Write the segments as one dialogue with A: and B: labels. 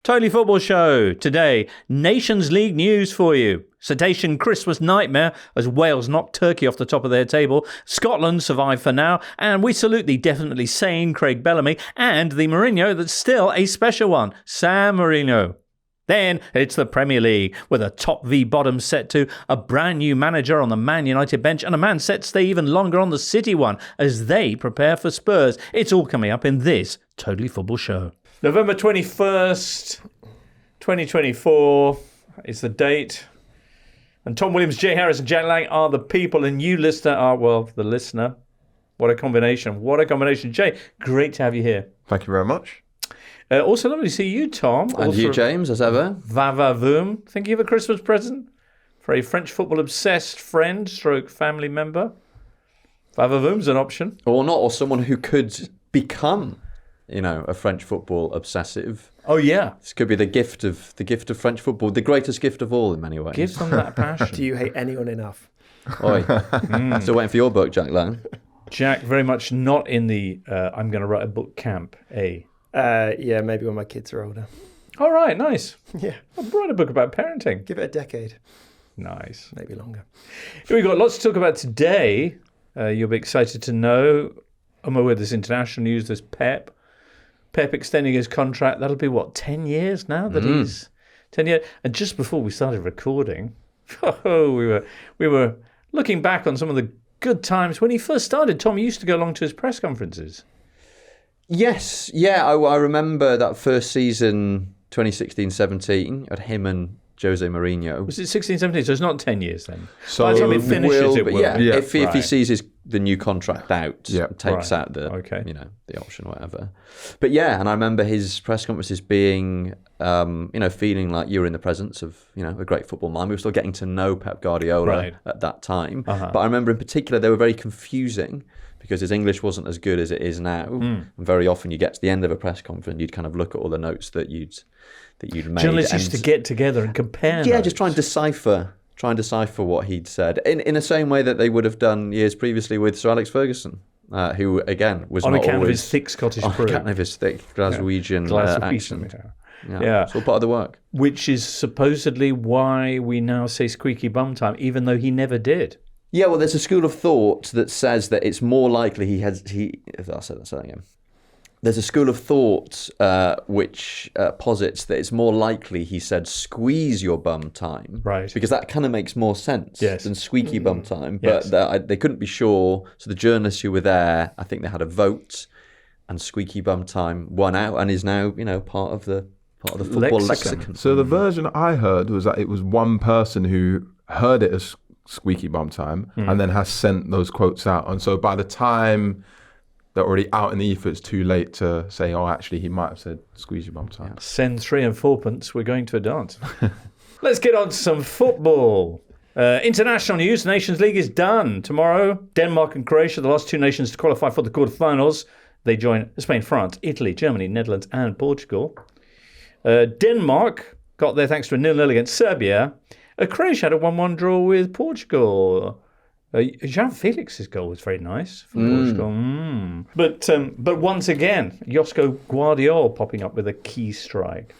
A: Totally Football Show. Today, Nations League news for you. Cetacean Christmas nightmare as Wales knocked Turkey off the top of their table. Scotland survived for now. And we salute the definitely sane Craig Bellamy and the Mourinho that's still a special one, San Marino. Then it's the Premier League with a top v bottom set to a brand new manager on the Man United bench and a man set to stay even longer on the City one as they prepare for Spurs. It's all coming up in this Totally Football Show. November 21st, 2024 is the date. And Tom Williams, Jay Harris and Jack Lang are the people. And you, listener, are, well, the listener. What a combination. What a combination. Jay, great to have you here.
B: Thank you very much.
A: Also lovely to see you, Tom.
C: And you, James, as ever.
A: Va-va-voom. Thinking of a Christmas present for a French football-obsessed friend stroke family member? Va-va-voom's an option.
C: Or not, or someone who could become... a French football obsessive.
A: Oh yeah,
C: this could be the gift of French football, the greatest gift of all in many ways.
A: Give them that passion.
D: Do you hate anyone enough?
C: Oi. Still waiting for your book, Jack Lang.
A: Jack, very much not in the I'm going to write a book camp.
D: Yeah, maybe when my kids are older.
A: All right, nice.
D: Yeah,
A: I'll write a book about parenting.
D: Give it a decade.
A: Nice,
D: maybe longer.
A: Here we got lots to talk about today. You'll be excited to know. I'm aware there's international news. There's Pep extending his contract. That'll be, 10 years now that he's 10 years. And just before we started recording, we were looking back on some of the good times when he first started. Tom used to go along to his press conferences.
C: Yes. Yeah, I remember that first season, 2016-17, at him and Jose Mourinho.
A: Was it 16-17? So it's not 10 years then.
B: So
A: by the time it finishes, it will.
C: Yeah, if he sees the new contract out, takes out the the option or whatever. But yeah, and I remember his press conferences being feeling like you were in the presence of a great football mind. We were still getting to know Pep Guardiola at that time. But I remember in particular they were very confusing because his English wasn't as good as it is now. And very often you get to the end of a press conference, you'd kind of look at all the notes that you'd made.
A: Journalists used to get together and compare notes.
C: Just try and decipher what he'd said in the same way that they would have done years previously with Sir Alex Ferguson, who again was
A: on
C: not
A: account
C: always,
A: of his thick Scottish
C: on
A: crew.
C: account of his thick Glaswegian accent.
A: Yeah,
C: it's all part of the work.
A: Which is supposedly why we now say squeaky bum time, even though he never did.
C: Yeah, well, there's a school of thought that says that it's more likely I'll say that again. There's a school of thought which posits that it's more likely he said squeeze your bum time.
A: Right.
C: Because that kind of makes more sense than squeaky bum time.
A: Yes.
C: But they couldn't be sure. So the journalists who were there, I think they had a vote and squeaky bum time won out and is now, part of the football lexicon.
B: So the version I heard was that it was one person who heard it as squeaky bum time and then has sent those quotes out. And so by the time they're already out in the ether, it's too late to say, actually, he might have said squeeze your bum time.
A: Send 3 and 4 pence, we're going to a dance. Let's get on to some football. International news, Nations League is done. Tomorrow, Denmark and Croatia, the last 2 nations to qualify for the quarterfinals. They join Spain, France, Italy, Germany, Netherlands and Portugal. Denmark got there thanks to a 0-0 against Serbia. Croatia had a 1-1 draw with Portugal. João Felix's goal was very nice for Portugal. But once again, Josko Guardiola popping up with a key strike.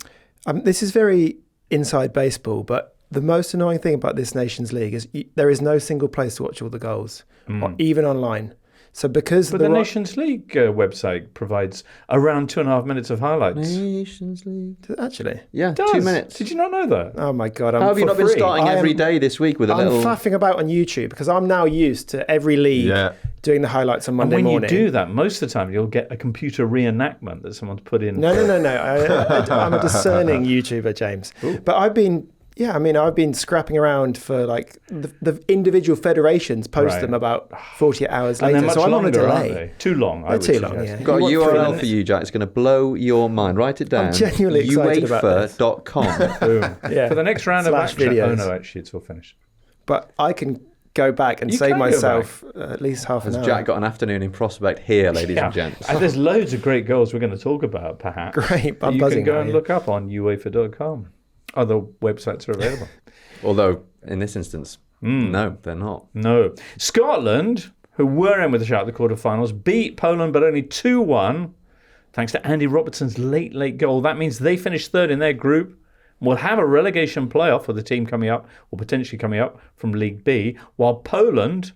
D: This is very inside baseball, but the most annoying thing about this Nations League is there is no single place to watch all the goals, or even online. So because
A: the Nations League website provides around 2.5 minutes of highlights.
C: Nations League.
D: Actually?
C: Yeah, 2 minutes.
A: Did you not know that?
D: Oh my God.
C: How have you not been starting every day this week with a little...
D: I'm faffing about on YouTube because I'm now used to every league doing the highlights on Monday morning.
A: And when you do that, most of the time you'll get a computer reenactment that someone's put in.
D: No. I'm a discerning YouTuber, James. Ooh. But I've been scrapping around for like the individual federations post them about 48 hours later.
A: So
D: I'm
A: longer,
D: on a delay.
A: Aren't they? Too long.
D: They're too long, yeah.
C: I've got a URL for you, Jack. It's going to blow your mind. Write it down.
D: I'm genuinely excited about this.
C: UEFA.com.
A: Boom. Yeah. For the next round of action.
D: Videos.
A: Oh no, actually it's all finished.
D: But I can go back and save myself at least half an hour.
C: Has Jack got an afternoon in prospect here, ladies and gents?
A: And there's loads of great goals we're going to talk about, perhaps.
D: Great. I'm
A: you
D: buzzing
A: can go and look up on UEFA.com. Other websites are available.
C: Although, in this instance, no, they're not.
A: No. Scotland, who were in with a shout at the quarterfinals, beat Poland, but only 2-1. thanks to Andy Robertson's late goal. That means they finish third in their group. We'll have a relegation playoff for the team coming up, or potentially coming up from League B, while Poland,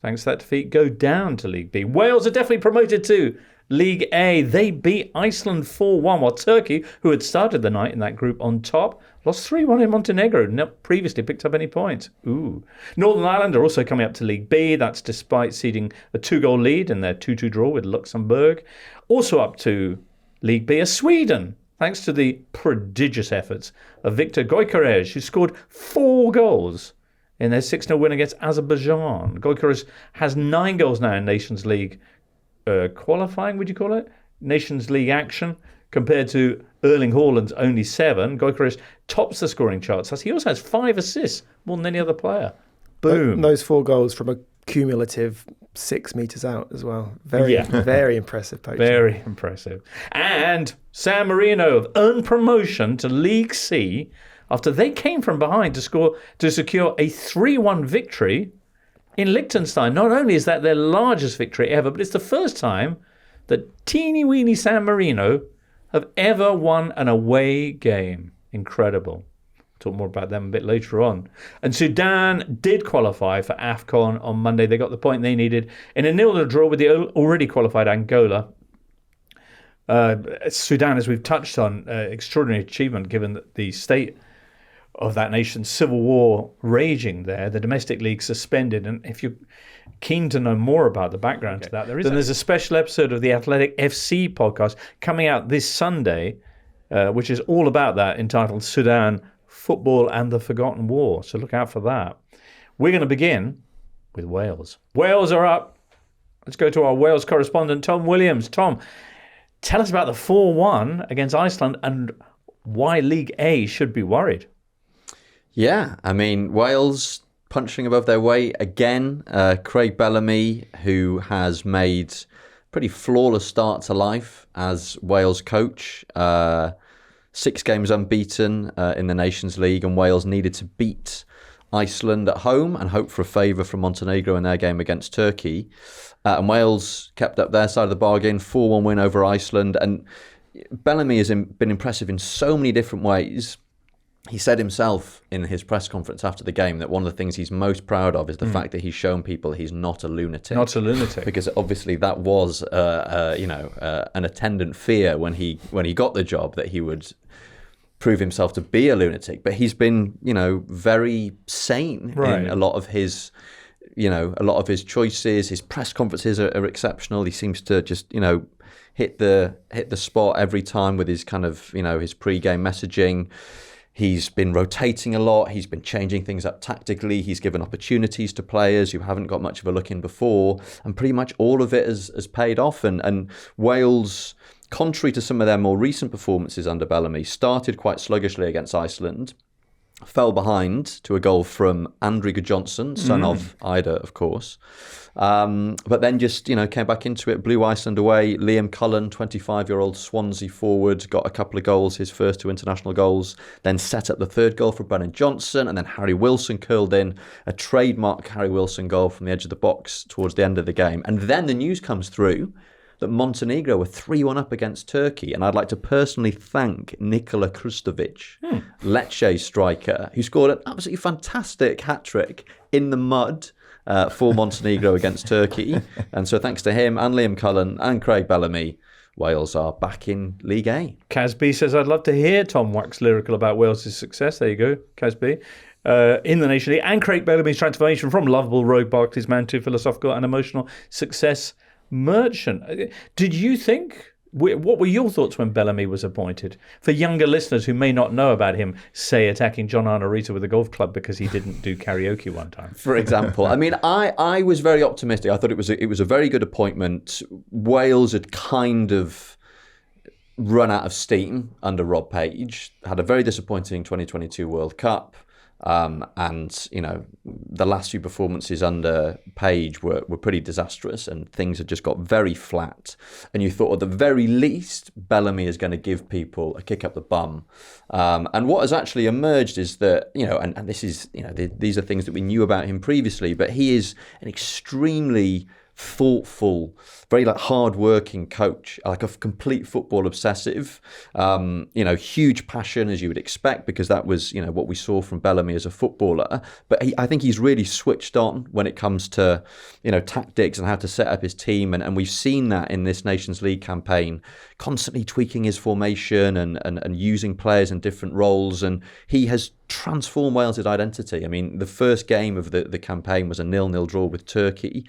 A: thanks to that defeat, go down to League B. Wales are definitely promoted to League A. They beat Iceland 4-1, while Turkey, who had started the night in that group on top, lost 3-1 in Montenegro, not previously picked up any points. Ooh. Northern Ireland are also coming up to League B. That's despite ceding a 2-goal lead in their 2-2 draw with Luxembourg. Also up to League B are Sweden, thanks to the prodigious efforts of Viktor Gyökeres, who scored 4 goals in their 6-0 win against Azerbaijan. Gyökeres has 9 goals now in Nations League qualifying, would you call it? Nations League action, compared to Erling Haaland's only 7. Gyökeres tops the scoring charts. He also has 5 assists, more than any other player. Boom.
D: Those 4 goals from a cumulative 6 metres out as well. Very impressive poaching.
A: Very impressive. And San Marino earned promotion to League C after they came from behind to secure a 3-1 victory in Liechtenstein. Not only is that their largest victory ever, but it's the first time that teeny-weeny San Marino have ever won an away game. Incredible. Talk more about them a bit later on. And Sudan did qualify for AFCON on Monday. They got the point they needed in a 0-0 draw with the already qualified Angola. Sudan, as we've touched on, extraordinary achievement given the state of that nation's civil war raging there, the domestic league suspended. And if you're keen to know more about the background to that, there's a special episode of the Athletic FC podcast coming out this Sunday, which is all about that, entitled Sudan, Football and the Forgotten War. So look out for that. We're going to begin with Wales. Wales are up. Let's go to our Wales correspondent, Tom Williams. Tom, tell us about the 4-1 against Iceland and why League A should be worried.
C: Yeah, I mean, Wales punching above their weight again. Craig Bellamy, who has made pretty flawless start to life as Wales coach. 6 games unbeaten in the Nations League, and Wales needed to beat Iceland at home and hope for a favour from Montenegro in their game against Turkey. And Wales kept up their side of the bargain, 4-1 win over Iceland. And Bellamy has been impressive in so many different ways. He said himself in his press conference after the game that one of the things he's most proud of is the fact that he's shown people he's not a lunatic.
A: Not a lunatic.
C: Because obviously that was, an attendant fear when he got the job, that he would prove himself to be a lunatic. But he's been, very sane in a lot of his, choices. His press conferences are exceptional. He seems to just, hit the spot every time with his kind of, his pre-game messaging. He's been rotating a lot. He's been changing things up tactically. He's given opportunities to players who haven't got much of a look in before. And pretty much all of it has paid off. And Wales, contrary to some of their more recent performances under Bellamy, started quite sluggishly against Iceland. Fell behind to a goal from Andrew Johnson, son of Ida, of course. But then just, came back into it, blew Iceland away. Liam Cullen, 25-year-old Swansea forward, got a couple of goals, his first 2 international goals, then set up the 3rd goal for Brennan Johnson, and then Harry Wilson curled in a trademark Harry Wilson goal from the edge of the box towards the end of the game. And then the news comes through that Montenegro were 3-1 up against Turkey. And I'd like to personally thank Nikola Krustovic, Lecce striker, who scored an absolutely fantastic hat-trick in the mud for Montenegro against Turkey. And so thanks to him and Liam Cullen and Craig Bellamy, Wales are back in League A.
A: Casby says, I'd love to hear Tom wax lyrical about Wales' success. There you go, Casby. In the Nation League. And Craig Bellamy's transformation from lovable rogue Barclays man to philosophical and emotional success merchant. Did you think, what were your thoughts when Bellamy was appointed? For younger listeners who may not know about him, say attacking John Arnorita with a golf club because he didn't do karaoke one time.
C: For example. I mean, I was very optimistic. I thought it was a very good appointment. Wales had kind of run out of steam under Rob Page, had a very disappointing 2022 World Cup. And the last few performances under Page were pretty disastrous, and things had just got very flat. And you thought, at the very least, Bellamy is going to give people a kick up the bum. And what has actually emerged is that, and this is, these are things that we knew about him previously, but he is an extremely thoughtful, very like hard-working coach, like a complete football obsessive. Huge passion, as you would expect, because that was what we saw from Bellamy as a footballer. But I think he's really switched on when it comes to tactics and how to set up his team, and we've seen that in this Nations League campaign, constantly tweaking his formation and using players in different roles, and he has transformed Wales' identity. I mean, the first game of the campaign was a 0-0 draw with Turkey.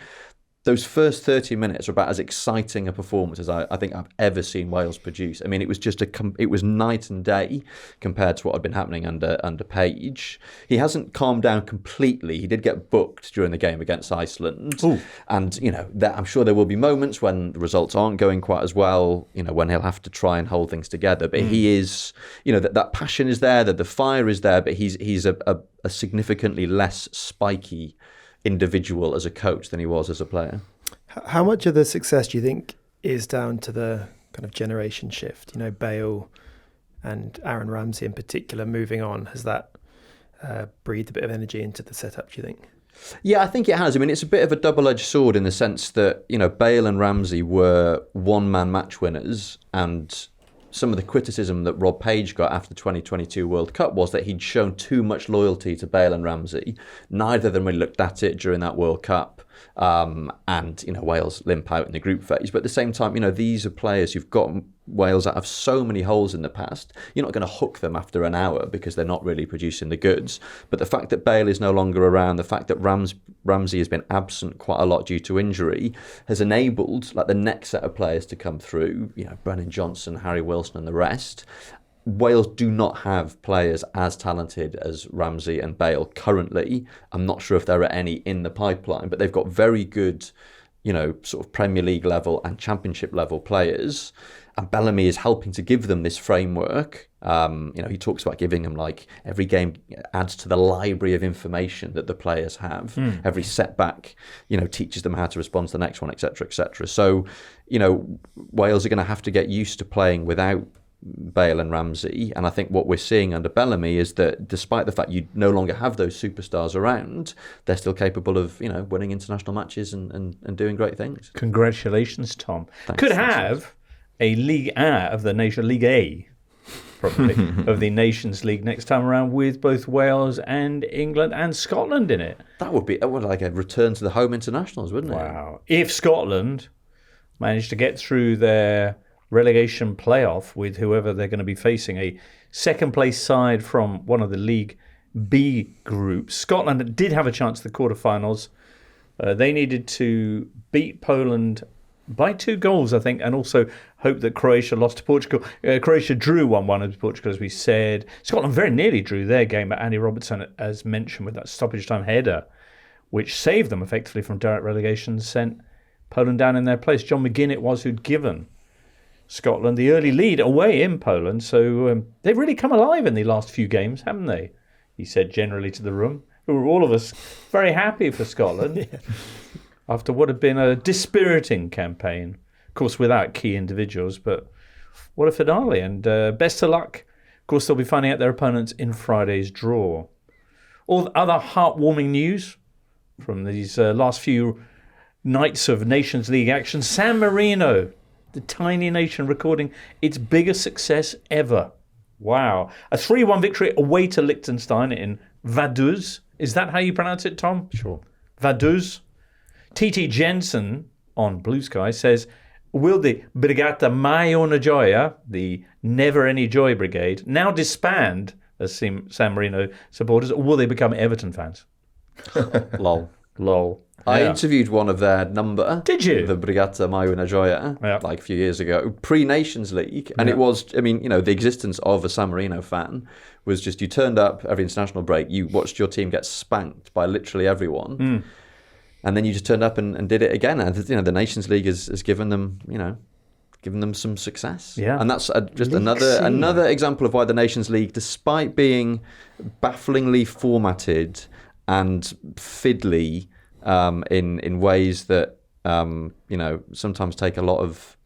C: Those first 30 minutes are about as exciting a performance as I think I've ever seen Wales produce. I mean, it was just it was night and day compared to what had been happening under Page. He hasn't calmed down completely. He did get booked during the game against Iceland. Ooh. And, I'm sure there will be moments when the results aren't going quite as well, when he'll have to try and hold things together. But he is, that passion is there, that the fire is there, but he's a significantly less spiky individual as a coach than he was as a player.
D: How much of the success do you think is down to the kind of generation shift? Bale and Aaron Ramsey in particular moving on. Has that breathed a bit of energy into the setup, do you think?
C: Yeah, I think it has. I mean, it's a bit of a double-edged sword in the sense that, Bale and Ramsey were one-man match winners, and some of the criticism that Rob Page got after the 2022 World Cup was that he'd shown too much loyalty to Bale and Ramsey. Neither of them really looked at it during that World Cup. Wales limp out in the group phase. But at the same time, these are players who've got Wales out of so many holes in the past. You're not going to hook them after an hour because they're not really producing the goods. But the fact that Bale is no longer around, the fact that Ramsey has been absent quite a lot due to injury, has enabled the next set of players to come through. Brennan Johnson, Harry Wilson, and the rest. Wales do not have players as talented as Ramsey and Bale currently. I'm not sure if there are any in the pipeline, but they've got very good, sort of Premier League level and Championship level players. And Bellamy is helping to give them this framework. He talks about giving them every game adds to the library of information that the players have. Every setback, teaches them how to respond to the next one, etc., etc. So, Wales are going to have to get used to playing without Bale and Ramsey, and I think what we're seeing under Bellamy is that despite the fact you no longer have those superstars around, they're still capable of winning international matches and doing great things.
A: Congratulations, Tom.
C: Thanks.
A: Could have a League A of the nation, League A probably of the Nations League next time around with both Wales and England and Scotland in it.
C: That would be like a return to the home internationals, wouldn't it?
A: Wow. If Scotland managed to get through their relegation playoff with whoever they're going to be facing, a second place side from one of the League B groups. Scotland did have a chance at the quarterfinals. They needed to beat Poland by 2 goals, I think, and also hope that Croatia lost to Portugal. Croatia drew 1-1 with Portugal, as we said. Scotland very nearly drew their game, but Andy Robertson, as mentioned, with that stoppage time header, which saved them effectively from direct relegation, sent Poland down in their place. John McGinn it was who'd given Scotland the early lead away in Poland. So they've really come alive in the last few games, haven't they? He said generally to the room, who were all of us very happy for Scotland after what had been a dispiriting campaign. Of course, without key individuals, but what a finale. And best of luck. Of course, they'll be finding out their opponents in Friday's draw. All other heartwarming news from these last few nights of Nations League action. San Marino, the tiny nation, recording its biggest success ever. Wow. A 3-1 victory away to Liechtenstein in Vaduz. Is that how you pronounce it, Tom?
C: Sure.
A: Vaduz. T.T. Jensen on Blue Sky says, will the Brigata Mai Una Gioia, the Never Any Joy Brigade, now disband as San Marino supporters, or will they become Everton fans?
C: Lol.
A: I
C: interviewed one of their number.
A: Did you?
C: The Brigata Mai Una Gioia, like a few years ago, pre-Nations League. And it was, the existence of a San Marino fan was just you turned up every international break, you watched your team get spanked by literally everyone. And then you just turned up and did it again. And the Nations League has given them, given them some success. Yeah. And that's just another example of why the Nations League, despite being bafflingly formatted and fiddly in ways that sometimes take a lot of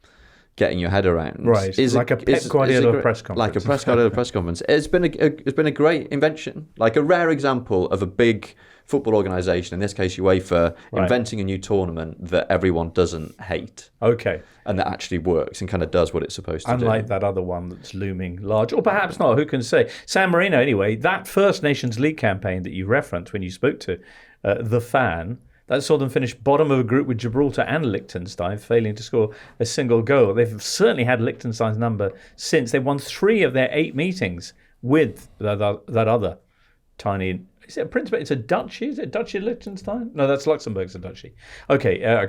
C: getting your head around.
A: Right, like a Pep Guardiola press conference.
C: Like a Pep Guardiola press conference. It's been a great invention, like a rare example of a big football organisation, in this case UEFA, inventing a new tournament that everyone doesn't hate.
A: Okay.
C: And that actually works and kind of does what it's supposed to do.
A: Unlike that other one that's looming large, or perhaps not, who can say? San Marino, anyway, that first Nations League campaign that you referenced when you spoke to the fan, that saw them finish bottom of a group with Gibraltar and Liechtenstein, failing to score a single goal. They've certainly had Liechtenstein's number since. They won 3 of their 8 meetings with that other tiny... Is it a principality? It's a duchy. Is it a duchy of Liechtenstein? No, that's Luxembourg's a duchy. Okay,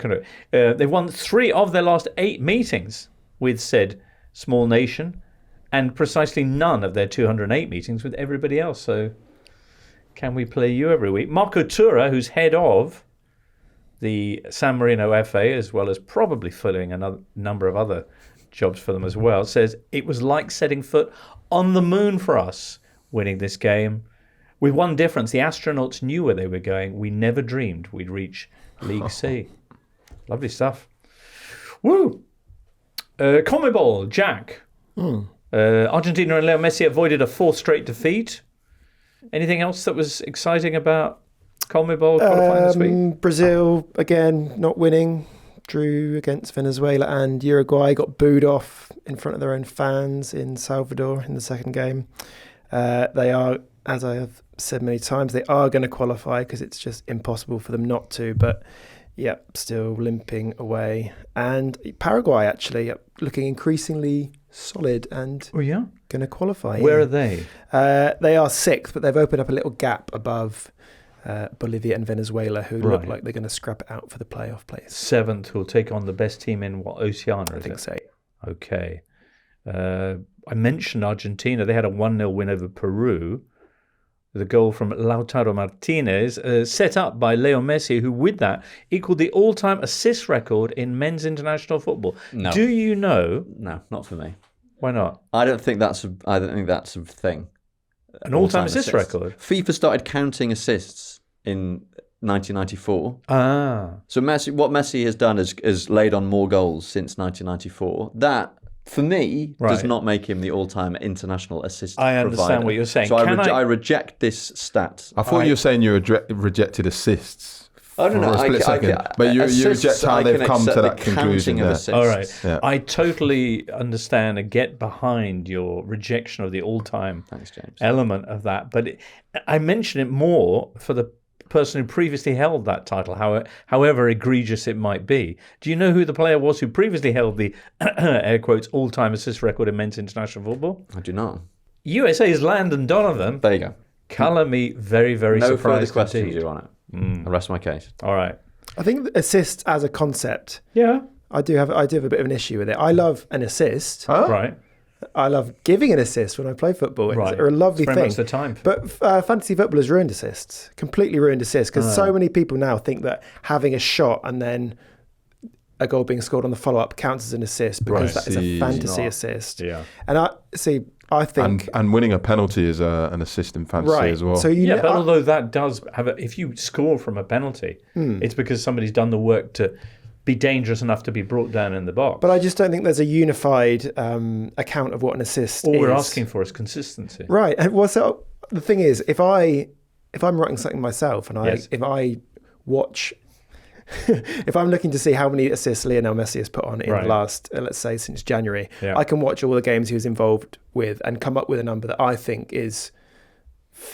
A: they've won 3 of their last 8 meetings with said small nation, and precisely none of their 208 meetings with everybody else. So, can we play you every week? Marco Tura, who's head of the San Marino FA, as well as probably filling a number of other jobs for them as well, says it was like setting foot on the moon for us winning this game. With one difference, the astronauts knew where they were going. We never dreamed we'd reach League C. Lovely stuff. Woo! CONMEBOL, Jack. Argentina and Leo Messi avoided a 4th straight defeat. Anything else that was exciting about CONMEBOL qualifying this week?
D: Brazil, again, not winning. Drew against Venezuela, and Uruguay got booed off in front of their own fans in Salvador in the second game. They are, as I have said many times, they are going to qualify because it's just impossible for them not to. But yeah, still limping away. And Paraguay actually looking increasingly solid and going to qualify.
A: Where are they?
D: They are 6th, but they've opened up a little gap above Bolivia and Venezuela, who look like they're going to scrap it out for the playoff place.
A: 7th, who'll take on the best team in Oceania,
D: I think so.
A: Okay. I mentioned Argentina. They had a 1-0 win over Peru. The goal from Lautaro Martinez, set up by Leo Messi, who with that equaled the all-time assist record in men's international football.
C: No.
A: Do you know?
C: No, not for me.
A: Why not?
C: I don't think that's a thing.
A: An all-time assist record?
C: FIFA started counting assists in 1994. So what Messi has done is laid on more goals since 1994. That, for me, does not make him the all-time international assist provider.
A: I understand what you're saying.
C: So I reject this stat.
B: I thought you were saying you rejected assists.
C: Oh, no,
B: a split second. But you reject how they've come to that conclusion there.
A: All right. Yeah. I totally understand and get behind your rejection of the all-time element of that. But I mention it more for the person who previously held that title, however egregious it might be. Do you know who the player was who previously held the, air quotes, all-time assist record in men's international football?
C: I do not.
A: USA's Landon Donovan.
C: There you go.
A: Colour me very, very surprised.
C: No further questions, Your Honour. I rest my case.
A: All right.
D: I think assists as a concept.
A: Yeah.
D: I do have a bit of an issue with it. I love an assist.
A: Right.
D: I love giving an assist when I play football. It's a lovely thing.
A: Very much the time.
D: But fantasy football has ruined assists. Completely ruined assists. Because so many people now think that having a shot and then a goal being scored on the follow-up counts as an assist because that is a fantasy assist.
A: Yeah.
D: And I think...
B: And winning a penalty is an assist in fantasy as well.
D: So
A: but although that does have if you score from a penalty, it's because somebody's done the work to be dangerous enough to be brought down in the box.
D: But I just don't think there's a unified account of what an assist is.
A: All we're asking for is consistency.
D: Right. Well, so the thing is, if I'm writing something myself and if I watch... if I'm looking to see how many assists Lionel Messi has put on in the last, let's say, since January, I can watch all the games he was involved with and come up with a number that I think is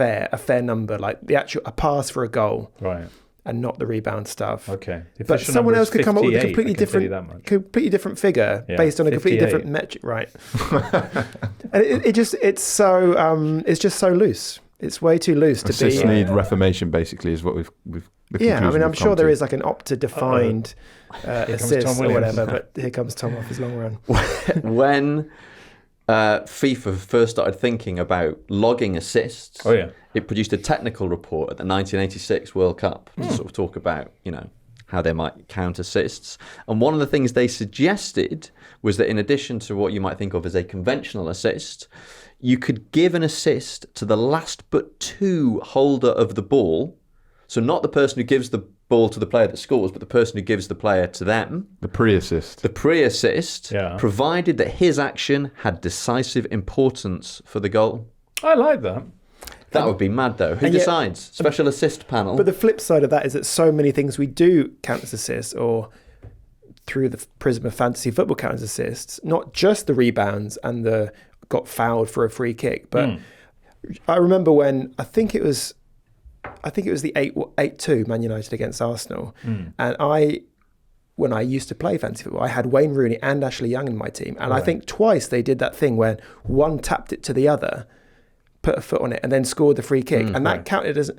D: a fair number, like a pass for a goal.
A: Right.
D: And not the rebound stuff.
A: Okay.
D: But someone else could come up with a completely different figure based on a completely different metric. Right. And it's just so loose. It's way too loose to be.
B: Assists need reformation, basically, is what we've
D: I mean, I'm sure there is like an Opta-defined assist or whatever, but here comes Tom off his long run.
C: When FIFA first started thinking about logging assists, it produced a technical report at the 1986 World Cup to sort of talk about, how they might count assists. And one of the things they suggested was that in addition to what you might think of as a conventional assist, you could give an assist to the last but 2 holder of the ball. So not the person who gives the ball to the player that scores, but the person who gives the player to them.
B: The pre-assist.
C: Provided that his action had decisive importance for the goal.
A: I like that.
C: That would be mad, though. Who decides? Special assist panel.
D: But the flip side of that is that so many things we do count as assists, or through the prism of fantasy football count as assists, not just the rebounds and the got fouled for a free kick. But I remember when, I think it was the 8-2 Man United against Arsenal. And when I used to play fantasy football, I had Wayne Rooney and Ashley Young in my team. And I think twice they did that thing when one tapped it to the other, put a foot on it, and then scored the free kick. And that counted as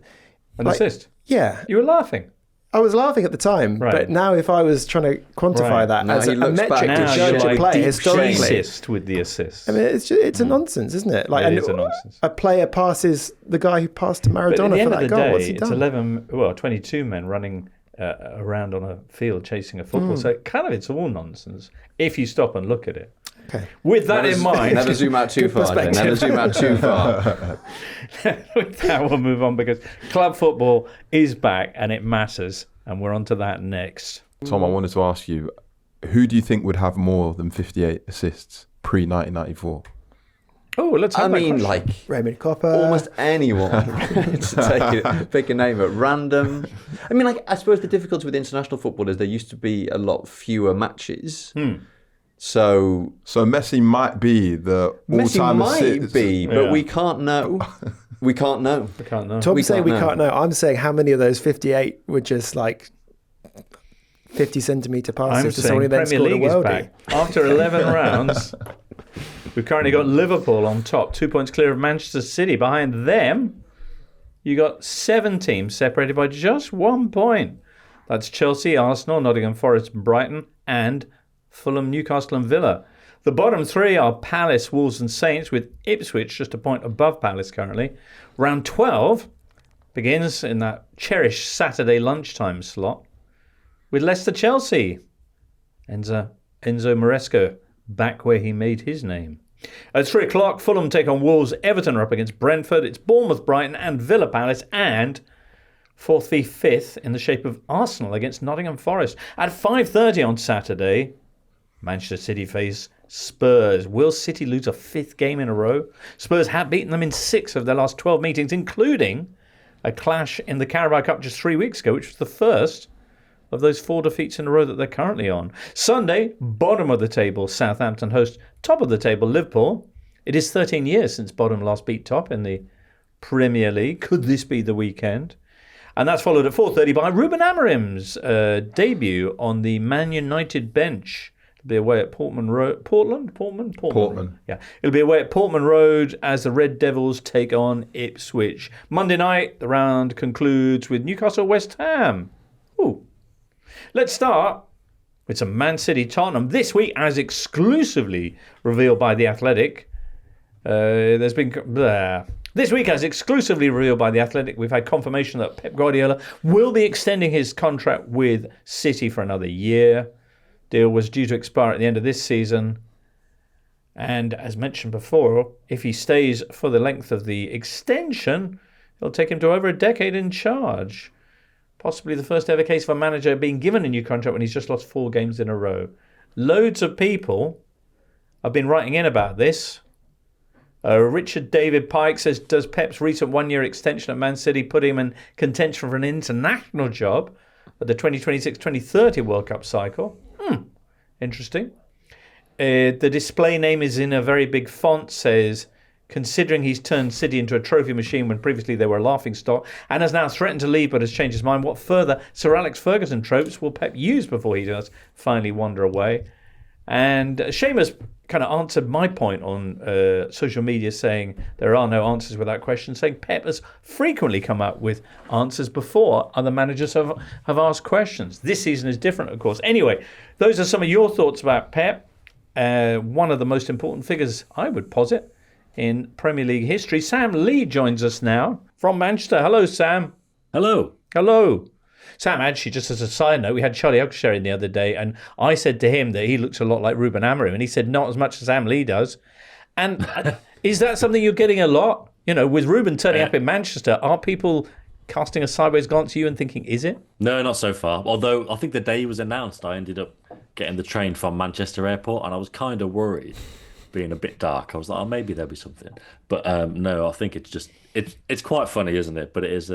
A: an assist.
D: Yeah.
A: You were laughing.
D: I was laughing at the time, but now if I was trying to quantify that
C: now
D: as a metric to judge a player historically,
A: assist with the assist.
D: I mean, it's a nonsense, isn't it? Like,
A: it is a nonsense.
D: A player passes the guy who passed to Maradona for that goal. What's he done?
A: It's 22 men running around on a field chasing a football. So it's all nonsense if you stop and look at it.
D: Okay.
A: With that in mind,
C: never zoom out too far. Never zoom out too far.
A: With that, we'll move on because club football is back and it matters, and we're on to that next.
B: Tom, I wanted to ask you, who do you think would have more than 58 assists pre-1994?
A: Oh, let's have that question.
C: Like
D: Raymond Copper.
C: Almost anyone. To pick a name at random. I mean, like, I suppose the difficulty with international football is there used to be a lot fewer matches. So
B: Messi might be the all-time assist.
C: But we can't know. We can't know.
D: Tom saying we can't know. I'm saying how many of those 58 were just like 50 centimetre passes to someone who then scored a worldie.
A: After 11 rounds, we've currently got Liverpool on top, 2 points clear of Manchester City. Behind them, you got 7 teams separated by just 1 point. That's Chelsea, Arsenal, Nottingham Forest, Brighton, and Fulham, Newcastle and Villa. The bottom 3 are Palace, Wolves and Saints, with Ipswich just a point above Palace currently. Round 12 begins in that cherished Saturday lunchtime slot with Leicester-Chelsea. Enzo Maresca back where he made his name. At 3 o'clock, Fulham take on Wolves. Everton are up against Brentford. It's Bournemouth, Brighton and Villa Palace, and 4th v 5th in the shape of Arsenal against Nottingham Forest. At 5:30 on Saturday, Manchester City face Spurs. Will City lose a 5th game in a row? Spurs have beaten them in 6 of their last 12 meetings, including a clash in the Carabao Cup just 3 weeks ago, which was the first of those 4 defeats in a row that they're currently on. Sunday, bottom of the table, Southampton host top of the table, Liverpool. It is 13 years since bottom last beat top in the Premier League. Could this be the weekend? And that's followed at 4:30 by Ruben Amorim's debut on the Man United bench. It'll be away at Portman Road. Portman. Yeah, it'll be away at Portman Road as the Red Devils take on Ipswich. Monday night, the round concludes with Newcastle West Ham. Ooh. Let's start with some Man City Tottenham. This week, as exclusively revealed by The Athletic, This week, as exclusively revealed by The Athletic, we've had confirmation that Pep Guardiola will be extending his contract with City for another year. Deal was due to expire at the end of this season. And as mentioned before, if he stays for the length of the extension, it'll take him to over a decade in charge. Possibly the first ever case of a manager being given a new contract when he's just lost 4 games in a row. Loads of people have been writing in about this. Richard David Pike says, does Pep's recent 1-year extension at Man City put him in contention for an international job at the 2026-2030 World Cup cycle? Interesting. The display name is in a very big font, says, considering he's turned City into a trophy machine when previously they were a laughingstock and has now threatened to leave but has changed his mind, what further Sir Alex Ferguson tropes will Pep use before he does finally wander away? And Seamus kind of answered my point on social media, saying there are no answers without questions, saying Pep has frequently come up with answers before other managers have asked questions. This season is different, of course. Anyway, those are some of your thoughts about Pep. One of the most important figures, I would posit, in Premier League history. Sam Lee joins us now from Manchester. Hello, Sam.
E: Hello.
A: Sam, actually, just as a side note, we had Charlie Oakeshire in the other day, and I said to him that he looks a lot like Ruben Amorim, and he said not as much as Sam Lee does. And is that something you're getting a lot? You know, with Ruben turning up in Manchester, are people casting a sideways glance at you and thinking, is it?
E: No, not so far. Although I think the day he was announced, I ended up getting the train from Manchester Airport, and I was kind of worried, being a bit dark. I was like, oh, maybe there'll be something. But no, I think it's quite funny, isn't it? But it is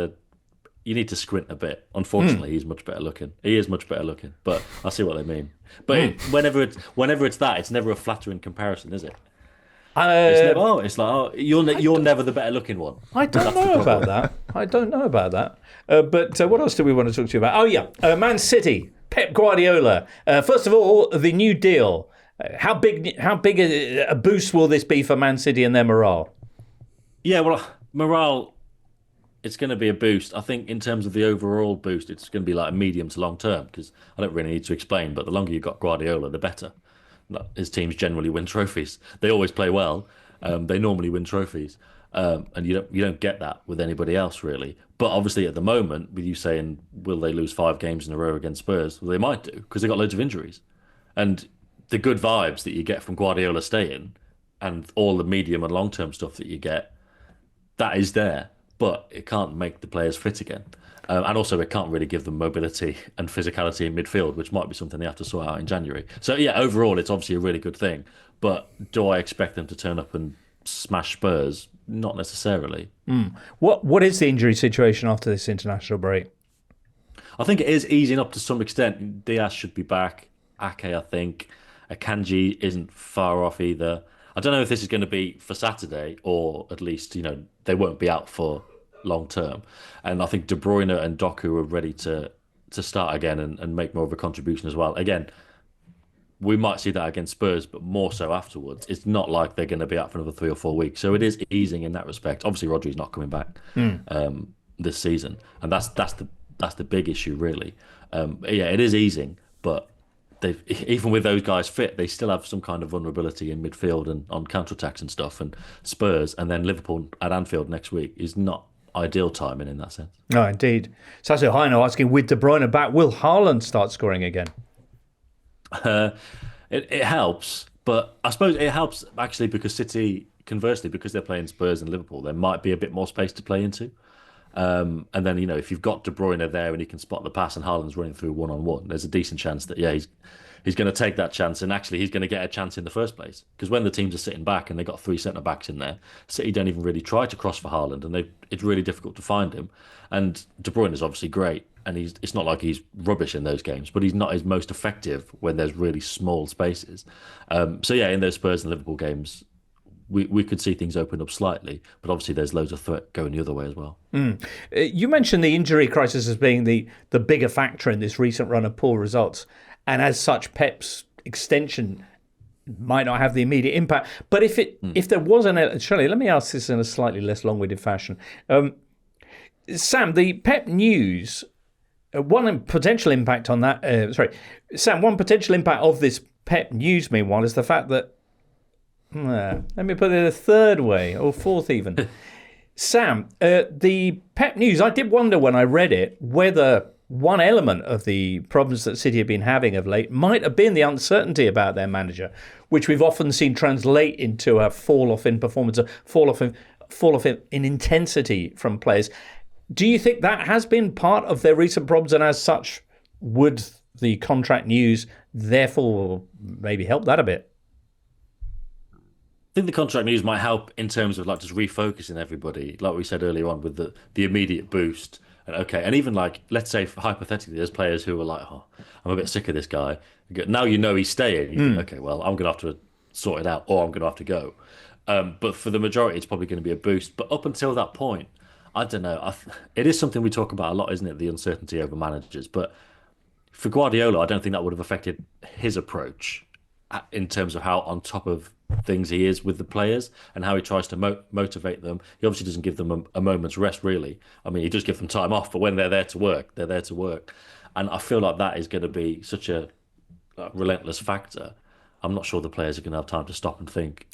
E: you need to squint a bit. Unfortunately, he's much better looking. He is much better looking, but I see what they mean. But whenever it's that, it's never a flattering comparison, is it? You're never the better looking one.
A: I don't know about that. But what else do we want to talk to you about? Oh yeah, Man City, Pep Guardiola. First of all, the new deal. How big a boost will this be for Man City and their morale?
E: Yeah, well, morale, it's going to be a boost. I think in terms of the overall boost, it's going to be like a medium to long term, because I don't really need to explain, but the longer you've got Guardiola, the better. His teams generally win trophies. They always play well. They normally win trophies, and you don't get that with anybody else really. But obviously, at the moment, with you saying will they lose 5 games in a row against Spurs, well, they might do, because they got loads of injuries, and the good vibes that you get from Guardiola staying, and all the medium and long term stuff that you get, that is there, but it can't make the players fit again. And also, it can't really give them mobility and physicality in midfield, which might be something they have to sort out in January. So, yeah, overall, it's obviously a really good thing. But do I expect them to turn up and smash Spurs? Not necessarily.
A: What is the injury situation after this international break?
E: I think it is easing up to some extent. Diaz should be back. Ake, I think. Akanji isn't far off either. I don't know if this is going to be for Saturday, or at least, they won't be out for long term. And I think De Bruyne and Doku are ready to start again and make more of a contribution as well. Again, we might see that against Spurs, but more so afterwards. It's not like they're going to be out for another 3 or 4 weeks. So it is easing in that respect. Obviously, Rodri's not coming back this season, and that's the big issue really. It is easing, but even with those guys fit, they still have some kind of vulnerability in midfield and on counterattacks and stuff. And Spurs and then Liverpool at Anfield next week is not ideal timing in that sense.
A: No, indeed. Sasha Heino asking, with De Bruyne back, will Haaland start scoring again?
E: It helps, but I suppose it helps actually because City, conversely, because they're playing Spurs and Liverpool, there might be a bit more space to play into. And then, if you've got De Bruyne there and he can spot the pass and Haaland's running through one-on-one, there's a decent chance that, he's going to take that chance, and actually he's going to get a chance in the first place. Because when the teams are sitting back and they've got 3 centre-backs in there, City don't even really try to cross for Haaland, and it's really difficult to find him. And De Bruyne is obviously great, and it's not like he's rubbish in those games, but he's not his most effective when there's really small spaces. In those Spurs and Liverpool games, we could see things open up slightly, but obviously there's loads of threat going the other way as well.
A: You mentioned the injury crisis as being the bigger factor in this recent run of poor results, and as such, Pep's extension might not have the immediate impact. But if there was Shirley, let me ask this in a slightly less long-winded fashion. Sam, the Pep news, one potential impact on that. Sam, one potential impact of this Pep news, meanwhile, is the fact that. Let me put it a third way, or fourth even. Sam, the Pep news, I did wonder when I read it whether one element of the problems that City have been having of late might have been the uncertainty about their manager, which we've often seen translate into a fall-off in performance, a fall-off in intensity from players. Do you think that has been part of their recent problems, and as such, would the contract news therefore maybe help that a bit?
E: I think the contract news might help in terms of just refocusing everybody, like we said earlier on, with the immediate boost. And even let's say hypothetically, there's players who are like, oh, I'm a bit sick of this guy. Now he's staying. You think, okay, well, I'm going to have to sort it out, or I'm going to have to go. But for the majority, it's probably going to be a boost. But up until that point, I don't know. It is something we talk about a lot, isn't it? The uncertainty over managers. But for Guardiola, I don't think that would have affected his approach in terms of how on top of things he is with the players and how he tries to motivate them. He obviously doesn't give them a moment's rest, really. I mean, he does give them time off, but when they're there to work, they're there to work. And I feel like that is going to be such a relentless factor. I'm not sure the players are going to have time to stop and think,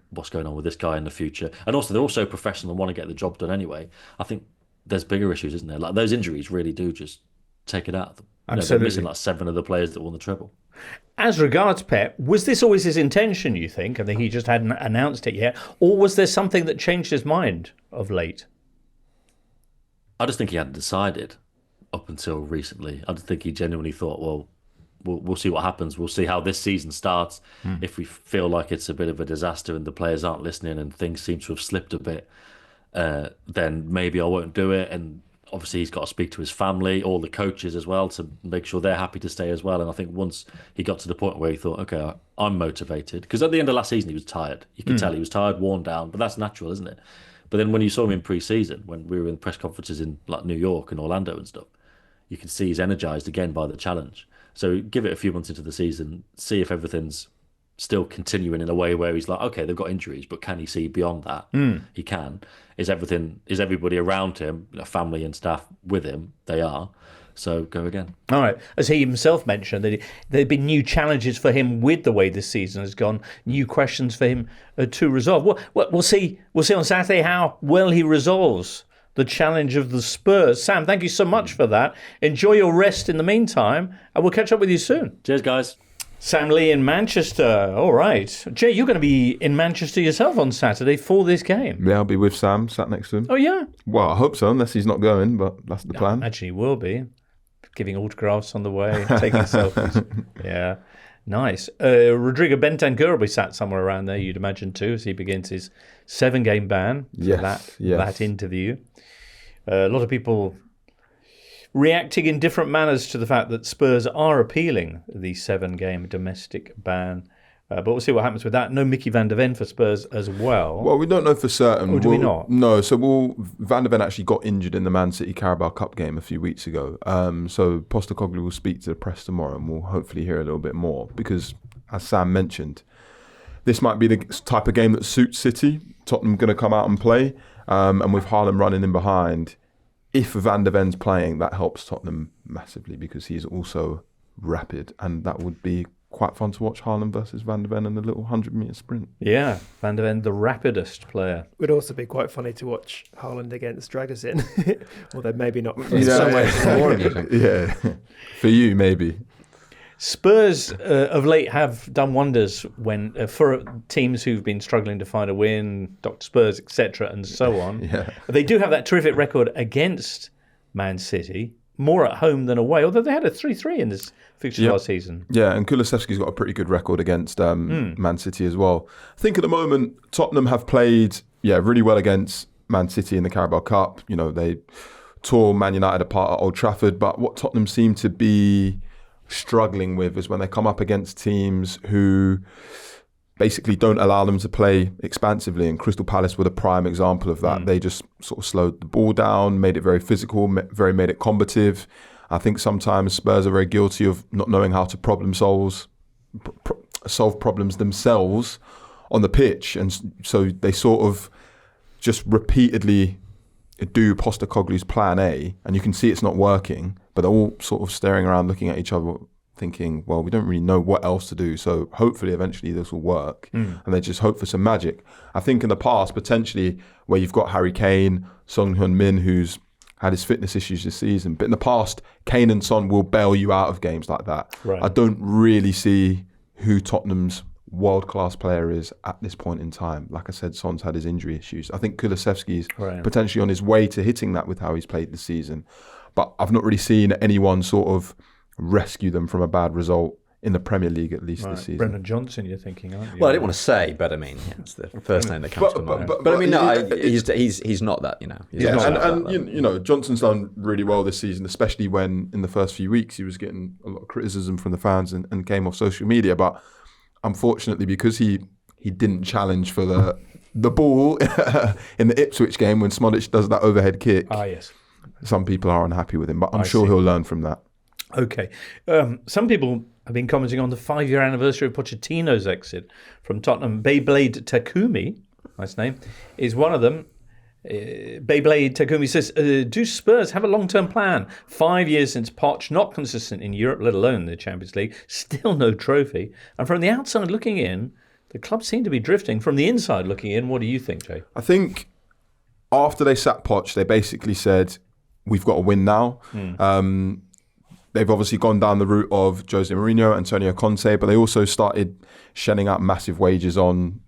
E: what's going on with this guy in the future? And also, they're all so professional and want to get the job done anyway. I think there's bigger issues, isn't there? Those injuries really do just take it out of them. They're missing 7 of the players that won the treble.
A: As regards Pep, was this always his intention, you think? I think he just hadn't announced it yet. Or was there something that changed his mind of late?
E: I just think he hadn't decided up until recently. I just think he genuinely thought, well, we'll see what happens. We'll see how this season starts. If we feel like it's a bit of a disaster and the players aren't listening and things seem to have slipped a bit, then maybe I won't do it. And obviously he's got to speak to his family, all the coaches as well, to make sure they're happy to stay as well. And I think once he got to the point where he thought, okay, I'm motivated. Because at the end of last season, he was tired. You could tell he was tired, worn down, but that's natural, isn't it? But then when you saw him in pre-season, when we were in press conferences in like New York and Orlando and stuff, you can see he's energised again by the challenge. So give it a few months into the season, see if everything's still continuing in a way where he's like, okay, they've got injuries, but can he see beyond that? He can. Is everybody around him, family and staff with him? They are. So go again.
A: All right. As he himself mentioned, that there have been new challenges for him with the way this season has gone, new questions for him to resolve. We'll see on Saturday how well he resolves the challenge of the Spurs. Sam, thank you so much for that. Enjoy your rest in the meantime, and we'll catch up with you soon.
E: Cheers, guys.
A: Sam Lee in Manchester. All right. Jay, you're going to be in Manchester yourself on Saturday for this game.
B: Yeah, I'll be with Sam, sat next to him.
A: Oh, yeah?
B: Well, I hope so, unless he's not going, but that's the plan.
A: Actually, he will be. Giving autographs on the way, taking selfies. Yeah. Nice. Rodrigo Bentancur will be sat somewhere around there, you'd imagine, too, as he begins his 7-game ban for that interview. A lot of people reacting in different manners to the fact that Spurs are appealing the 7-game domestic ban. But we'll see what happens with that. No Mickey van der Ven for Spurs as well.
B: Well, we don't know for certain.
A: Or do we not?
B: No. So Van der Ven actually got injured in the Man City Carabao Cup game a few weeks ago. So Postecoglou will speak to the press tomorrow and we'll hopefully hear a little bit more. Because, as Sam mentioned, this might be the type of game that suits City. Tottenham going to come out and play. And with Haaland running in behind, if Van der Ven's playing, that helps Tottenham massively because he's also rapid. And that would be quite fun to watch, Haaland versus Van der Ven in a little 100-metre sprint.
A: Yeah, Van der Ven, the rapidest player.
D: It would also be quite funny to watch Haaland against Dragusin. Although maybe not.
B: Yeah, for you, maybe.
A: Spurs of late have done wonders when for teams who've been struggling to find a win, Dr. Spurs, etc., and so on.
B: Yeah.
A: They do have that terrific record against Man City, more at home than away, although they had a 3-3 in this fixture last season.
B: Yeah, and Kulusevski's got a pretty good record against Man City as well. I think at the moment, Tottenham have played really well against Man City in the Carabao Cup. You know, they tore Man United apart at Old Trafford, but what Tottenham seem to be struggling with is when they come up against teams who basically don't allow them to play expansively, and Crystal Palace were the prime example of that. They just sort of slowed the ball down, made it very physical, made it combative. I think sometimes Spurs are very guilty of not knowing how to solve problems themselves on the pitch, and so they sort of just repeatedly do Postecoglou's plan A, and you can see it's not working, but they're all sort of staring around looking at each other thinking, well, we don't really know what else to do, so hopefully eventually this will work. And they just hope for some magic. I think in the past, potentially, where you've got Harry Kane, Son Heung-min, who's had his fitness issues this season, but in the past, Kane and Son will bail you out of games like that.
A: Right.
B: I don't really see who Tottenham's world-class player is at this point in time. Like I said, Son's had his injury issues. I think Kulusevski's potentially on his way to hitting that with how he's played this season. But I've not really seen anyone sort of rescue them from a bad result in the Premier League, at least this season.
A: Brendan Johnson, you're thinking, aren't you?
C: Well, I didn't want to say, but I mean, it's the first name that comes to mind. But I mean, no, he's not that, you know.
B: You know, Johnson's done really well this season, especially when in the first few weeks he was getting a lot of criticism from the fans and came off social media. But unfortunately, because he didn't challenge for the ball in the Ipswich game when Smodic does that overhead kick.
A: Yes.
B: Some people are unhappy with him, but I'm sure he'll learn from that.
A: Okay. Some people have been commenting on the 5-year anniversary of Pochettino's exit from Tottenham. Beyblade Takumi, nice name, is one of them. Beyblade Takumi says, do Spurs have a long-term plan? 5 years since Poch, not consistent in Europe, let alone the Champions League, still no trophy. And from the outside looking in, the club seem to be drifting. From the inside looking in, what do you think, Jay?
B: I think after they sacked Poch, they basically said, we've got to win now. They've obviously gone down the route of Jose Mourinho, Antonio Conte, but they also started shelling out massive wages on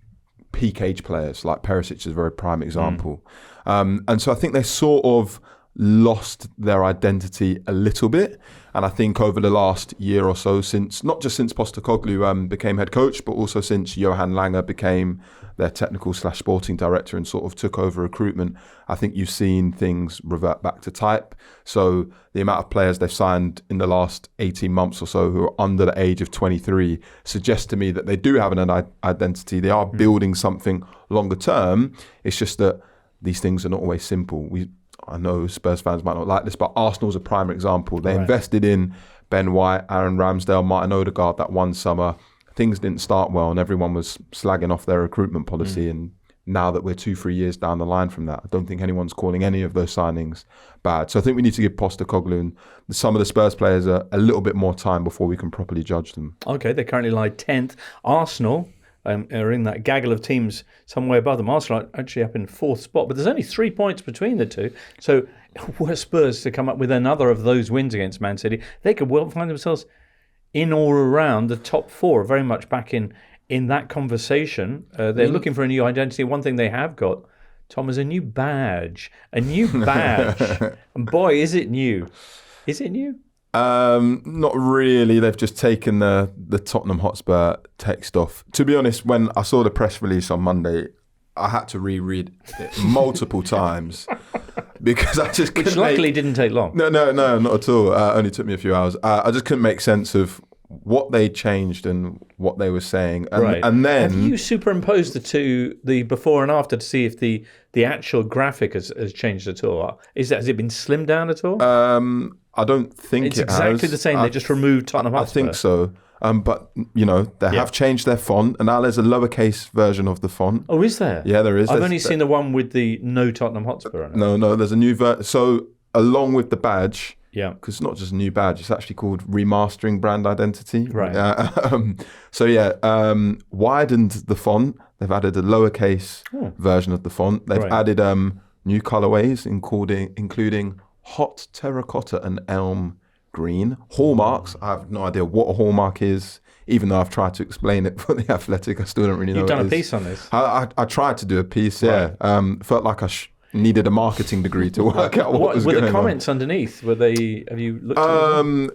B: peak age players, like Perisic is a very prime example. And so I think they're sort of lost their identity a little bit. And I think over the last year or so, not just since Postecoglou became head coach, but also since Johan Lange became their technical/sporting director and sort of took over recruitment, I think you've seen things revert back to type. So the amount of players they've signed in the last 18 months or so who are under the age of 23 suggests to me that they do have an identity. They are building something longer term. It's just that these things are not always simple. I know Spurs fans might not like this, but Arsenal's a prime example. They invested in Ben White, Aaron Ramsdale, Martin Odegaard that one summer. Things didn't start well and everyone was slagging off their recruitment policy. And now that we're 2-3 years down the line from that, I don't think anyone's calling any of those signings bad. So I think we need to give Postecoglou and some of the Spurs players a little bit more time before we can properly judge them.
A: Okay, they currently lie 10th. Arsenal are in that gaggle of teams somewhere above them. Arsenal are actually up in 4th spot, but there's only 3 points between the two. So were Spurs to come up with another of those wins against Man City, they could well find themselves in or around the top 4, very much back in that conversation. They're looking for a new identity. One thing they have got, Tom, is a new badge. And boy, is it new. Is it new?
B: Not really. They've just taken the Tottenham Hotspur text off. To be honest, when I saw the press release on Monday, I had to reread it multiple times because I just couldn't.
A: Which luckily didn't take long.
B: No, not at all. Only took me a few hours. I just couldn't make sense of what they changed and what they were saying. And then
A: have you superimposed the before and after to see if the actual graphic has changed at all? Has it been slimmed down at all?
B: I don't think
A: it's exactly the same. They just removed Tottenham Hotspur.
B: I think so. But, they have changed their font, and now there's a lowercase version of the font.
A: Oh, is there?
B: Yeah, there is.
A: I've only seen the one with the no Tottenham Hotspur on it.
B: No, there's a new version. So, along with the badge, because it's not just a new badge, it's actually called remastering brand identity.
A: Right.
B: Widened the font. They've added a lowercase version of the font. They've added new colorways, including hot terracotta and elm green. Hallmarks, I have no idea what a hallmark is. Even though I've tried to explain it for The Athletic, I still don't really know
A: You've
B: what
A: done
B: it
A: a piece on this.
B: I tried to do a piece, felt like I needed a marketing degree to work out what was going on.
A: Were the comments underneath? Have you looked at them?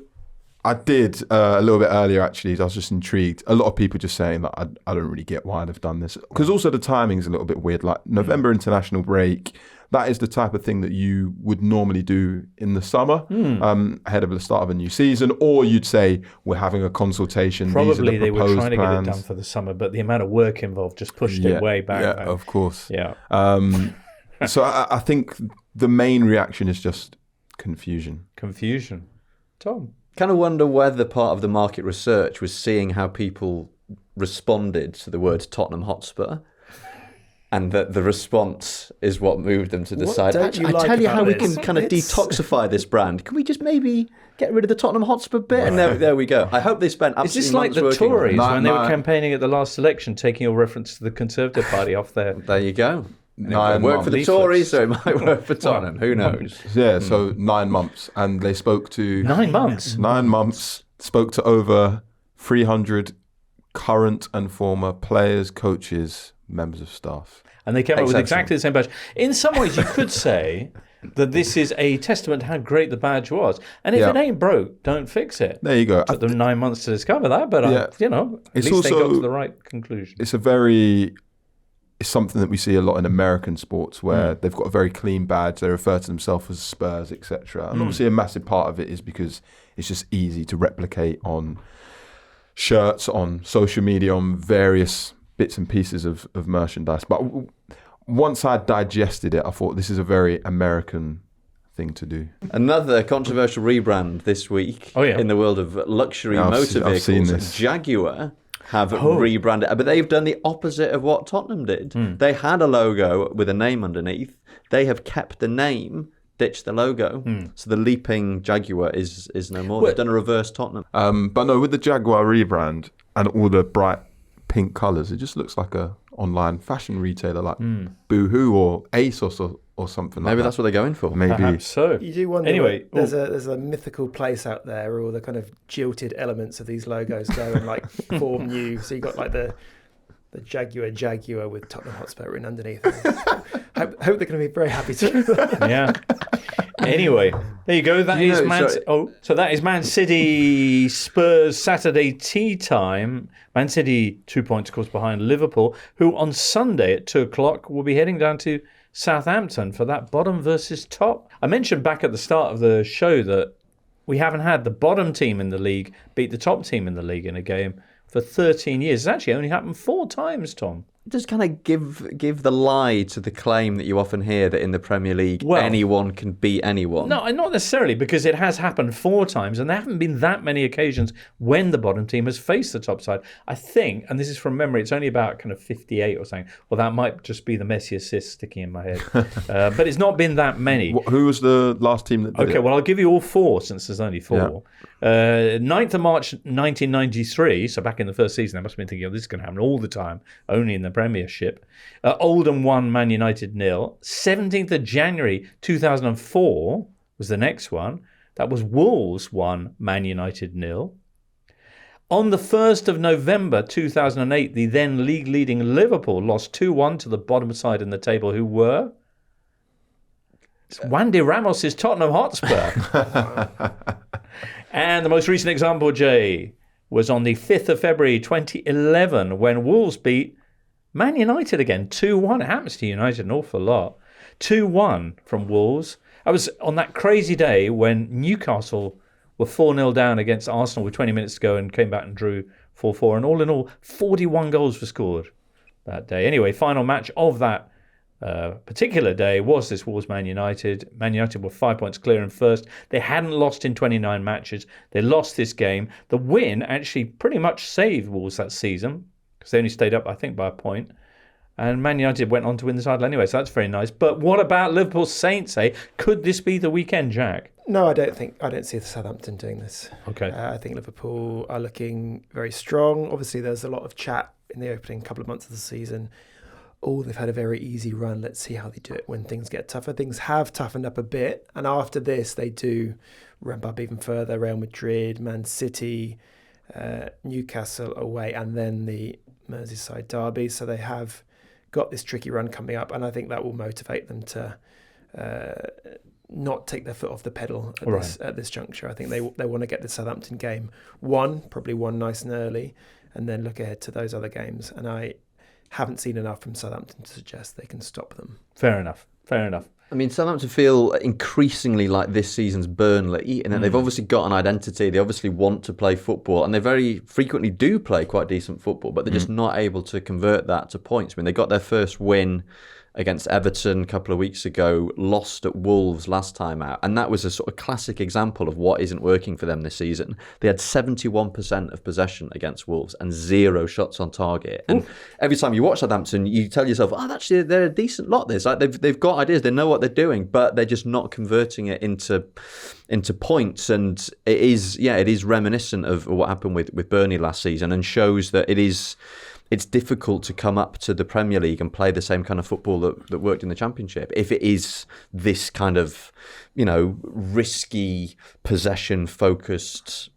B: I did a little bit earlier, actually. I was just intrigued. A lot of people just saying that I don't really get why they've done this. Because also the timing's a little bit weird. Like November international break, that is the type of thing that you would normally do in the summer ahead of the start of a new season. Or you'd say, we're having a consultation.
A: Probably they were trying
B: plans.
A: to get it done for the summer, but the amount of work involved just pushed it way back.
B: Yeah, of course.
A: Yeah.
B: So I think the main reaction is just confusion.
A: Tom?
C: Kind of wonder whether part of the market research was seeing how people responded to the word Tottenham Hotspur, and that the response is what moved them to decide. I tell you how we can kind of detoxify this brand. Can we just maybe get rid of the Tottenham Hotspur bit? And there we go. I hope they spent absolutely.
A: Is this like the Tories when they were campaigning at the last election, taking your reference to the Conservative Party off there?
C: There you go. It might work for the Tories, so it might work for Tottenham. Who knows?
B: Yeah, so 9 months. And they spoke to...
A: 9 months?
B: 9 months. Spoke to over 300 current and former players, coaches, members of staff.
A: And they came up with exactly the same badge. In some ways, you could say that this is a testament to how great the badge was. And if it ain't broke, don't fix it.
B: There you go.
A: It took them 9 months to discover that, but at least they got to the right conclusion.
B: It's something that we see a lot in American sports where they've got a very clean badge. They refer to themselves as Spurs, etc. And obviously a massive part of it is because it's just easy to replicate on shirts, on social media, on various bits and pieces of merchandise. But once I digested it, I thought this is a very American thing to do.
C: Another controversial rebrand this week in the world of luxury motor vehicles.
B: Seen this.
C: Jaguar have rebranded, but they've done the opposite of what Tottenham did. They had a logo with a name underneath. They have kept the name, ditched the logo. So the leaping Jaguar is no more. They've done a reverse Tottenham.
B: But no, with the Jaguar rebrand and all the bright pink colours, it just looks like a online fashion retailer like Boohoo or ASOS or something like that.
C: Maybe that's what they're going for.
B: Maybe.
A: Perhaps so.
D: You do wonder.
A: Anyway,
D: there's a mythical place out there where all the kind of jilted elements of these logos go and like form new. So you got like the Jaguar with Tottenham Hotspur written underneath. Hope they're going to be very happy to do that.
A: Yeah. Anyway, there you go. That is so that is Man City Spurs Saturday tea time. Man City 2 points, of course, behind Liverpool, who on Sunday at 2:00 will be heading down to Southampton for that bottom versus top. I mentioned back at the start of the show that we haven't had the bottom team in the league beat the top team in the league in a game for 13 years. It's actually only happened 4 times, Tom.
C: It does kind of give the lie to the claim that you often hear that in the Premier League anyone can beat anyone.
A: No, not necessarily, because it has happened 4 times, and there haven't been that many occasions when the bottom team has faced the top side. I think, and this is from memory, it's only about kind of 58 or something. Well, that might just be the Messi assist sticking in my head. But it's not been that many.
B: Who was the last team that did it?
A: Okay, well, I'll give you all 4 since there's only 4. Yeah. 9th of March 1993, so back in the first season, I must have been thinking, this is going to happen all the time, only in the Premiership. Oldham 1, Man United 0. 17th of January 2004 was the next one. That was Wolves 1, Man United 0. On the 1st of November 2008, the then league-leading Liverpool lost 2-1 to the bottom side in the table, who were... It's Wandy Ramos' Tottenham Hotspur. And the most recent example, Jay, was on the 5th of February 2011 when Wolves beat Man United again, 2-1. It happens to United an awful lot. 2-1 from Wolves. I was on that crazy day when Newcastle were 4-0 down against Arsenal with 20 minutes to go and came back and drew 4-4. And all in all, 41 goals were scored that day. Anyway, final match of that particular day was this Wolves Man United. Man United were 5 points clear in first. They hadn't lost in 29 matches. They lost this game. The win actually pretty much saved Wolves that season because they only stayed up, I think, by a point. And Man United went on to win the title anyway, so that's very nice. But what about Liverpool Saints, eh? Could this be the weekend, Jack?
D: No, I don't see the Southampton doing this.
A: Okay.
D: I think Liverpool are looking very strong. Obviously, there's a lot of chat in the opening couple of months of the season. They've had a very easy run. Let's see how they do it when things get tougher. Things have toughened up a bit. And after this, they do ramp up even further. Real Madrid, Man City, Newcastle away, and then the Merseyside derby. So they have got this tricky run coming up. And I think that will motivate them to not take their foot off the pedal at this juncture. I think they want to get the Southampton game probably won nice and early, and then look ahead to those other games. And I haven't seen enough from Southampton to suggest they can stop them.
A: Fair enough.
C: I mean, Southampton feel increasingly like this season's Burnley, in that they've obviously got an identity. They obviously want to play football, and they very frequently do play quite decent football, but they're just not able to convert that to points. I mean, they got their first win against Everton a couple of weeks ago, lost at Wolves last time out, and that was a sort of classic example of what isn't working for them this season. They had 71% of possession against Wolves and 0 shots on target. And every time you watch Southampton, you tell yourself, actually, they're a decent lot. This, like, they've got ideas, they know what they're doing, but they're just not converting it into points. And it is reminiscent of what happened with Burnley last season, and shows that it's difficult to come up to the Premier League and play the same kind of football that worked in the Championship if it is this kind of, risky, possession-focused,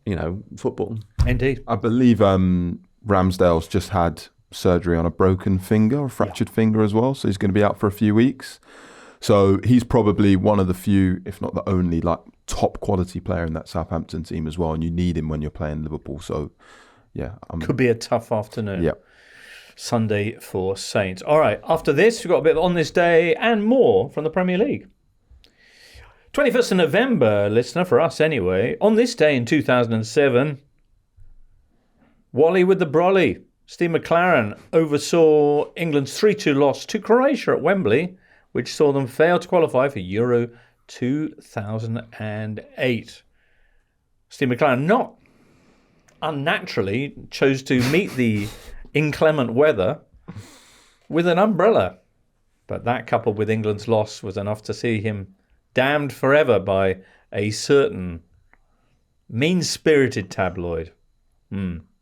C: football.
A: Indeed.
B: I believe Ramsdale's just had surgery on a broken finger, or fractured finger as well, so he's going to be out for a few weeks. So he's probably one of the few, if not the only, top quality player in that Southampton team as well, and you need him when you're playing Liverpool. So, yeah.
A: Could be a tough afternoon.
B: Yeah.
A: Sunday for Saints. All right, after this, we've got a bit on this day and more from the Premier League. 21st of November, listener, for us anyway. On this day in 2007, Wally with the brolly. Steve McClaren oversaw England's 3-2 loss to Croatia at Wembley, which saw them fail to qualify for Euro 2008. Steve McClaren not unnaturally chose to meet the inclement weather with an umbrella. But that, coupled with England's loss, was enough to see him damned forever by a certain mean-spirited tabloid.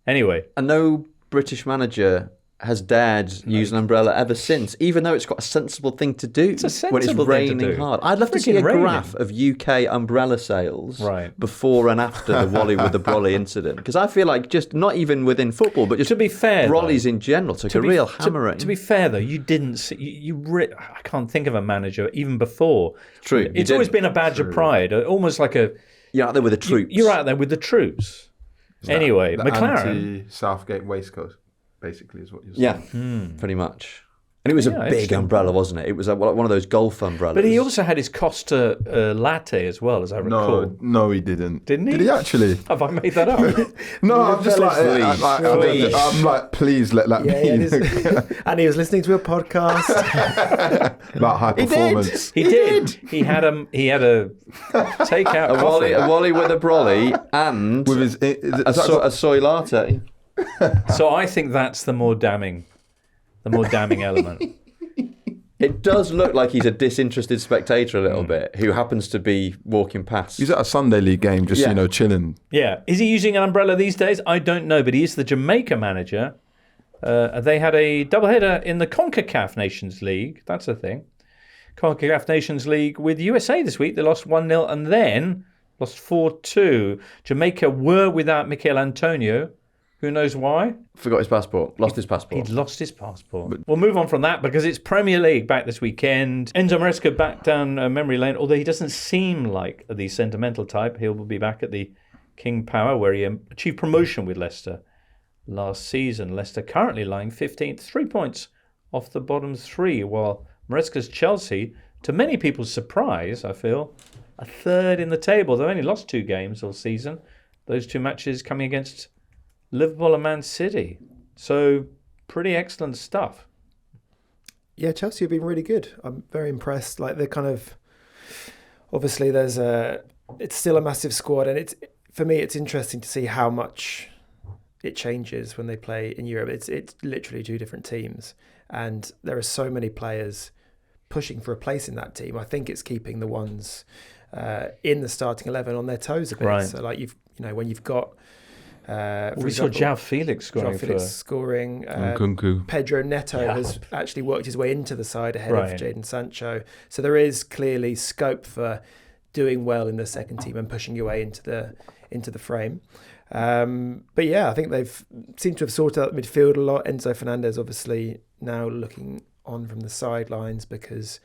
A: Anyway.
C: And no British manager has dared use an umbrella ever since, even though it's got a sensible thing to do when it's raining hard. I'd love to see a graph of UK umbrella sales before and after the Wally with the brolly incident, because I feel like just not even within football, but just
A: to be fair,
C: brollies in general took a real hammering.
A: To be fair, though, you didn't see. I can't think of a manager even before.
C: True,
A: it's always been a badge of pride, almost like a.
C: You're out there with the troops.
A: You're out there with the troops. Anyway,
B: the
A: McClaren.
B: Anti-Southgate waistcoat, basically, is what you're saying.
C: Yeah, pretty much. And it was a big umbrella, wasn't it? It was like one of those golf umbrellas.
A: But he also had his Costa latte as well, as I recall.
B: No, he didn't.
A: Didn't he?
B: Did he actually?
A: Have I made that up?
B: No, I'm just like, I'm like, please let that be.
D: And he was listening to a podcast
B: about high performance.
A: He did. He had a takeout
C: a Wally with a brolly and
B: with his
C: a soy latte.
A: So I think that's the more damning element.
C: It does look like he's a disinterested spectator a little bit who happens to be walking past.
B: He's at a Sunday League game, just chilling.
A: Yeah, is he using an umbrella these days? I don't know, but he is the Jamaica manager. They had a doubleheader in the CONCACAF Nations League. That's a thing. CONCACAF Nations League with USA this week. They lost 1-0 and then lost 4-2. Jamaica were without Mikel Antonio. Who knows why?
C: Forgot his passport. Lost his passport.
A: He'd lost his passport. We'll move on from that because it's Premier League back this weekend. Enzo Maresca back down memory lane, although he doesn't seem like the sentimental type. He'll be back at the King Power where he achieved promotion with Leicester last season. Leicester currently lying 15th, 3 points off the bottom three, while Maresca's Chelsea, to many people's surprise, I feel, a third in the table. They've only lost 2 games all season. Those 2 matches coming against Liverpool and Man City. So, pretty excellent stuff.
D: Yeah, Chelsea have been really good. I'm very impressed. Like, they're kind of... Obviously, it's still a massive squad, and for me, it's interesting to see how much it changes when they play in Europe. It's literally 2 different teams, and there are so many players pushing for a place in that team. I think it's keeping the ones in the starting 11 on their toes a bit.
A: Right.
D: So, like, when you've got...
A: we saw João Felix
D: scoring.
B: Nkunku.
D: Pedro Neto has actually worked his way into the side ahead of Jadon Sancho. So there is clearly scope for doing well in the second team and pushing your way into the frame. But yeah, I think they've seemed to have sorted out the midfield a lot. Enzo Fernandez obviously now looking on from the sidelines because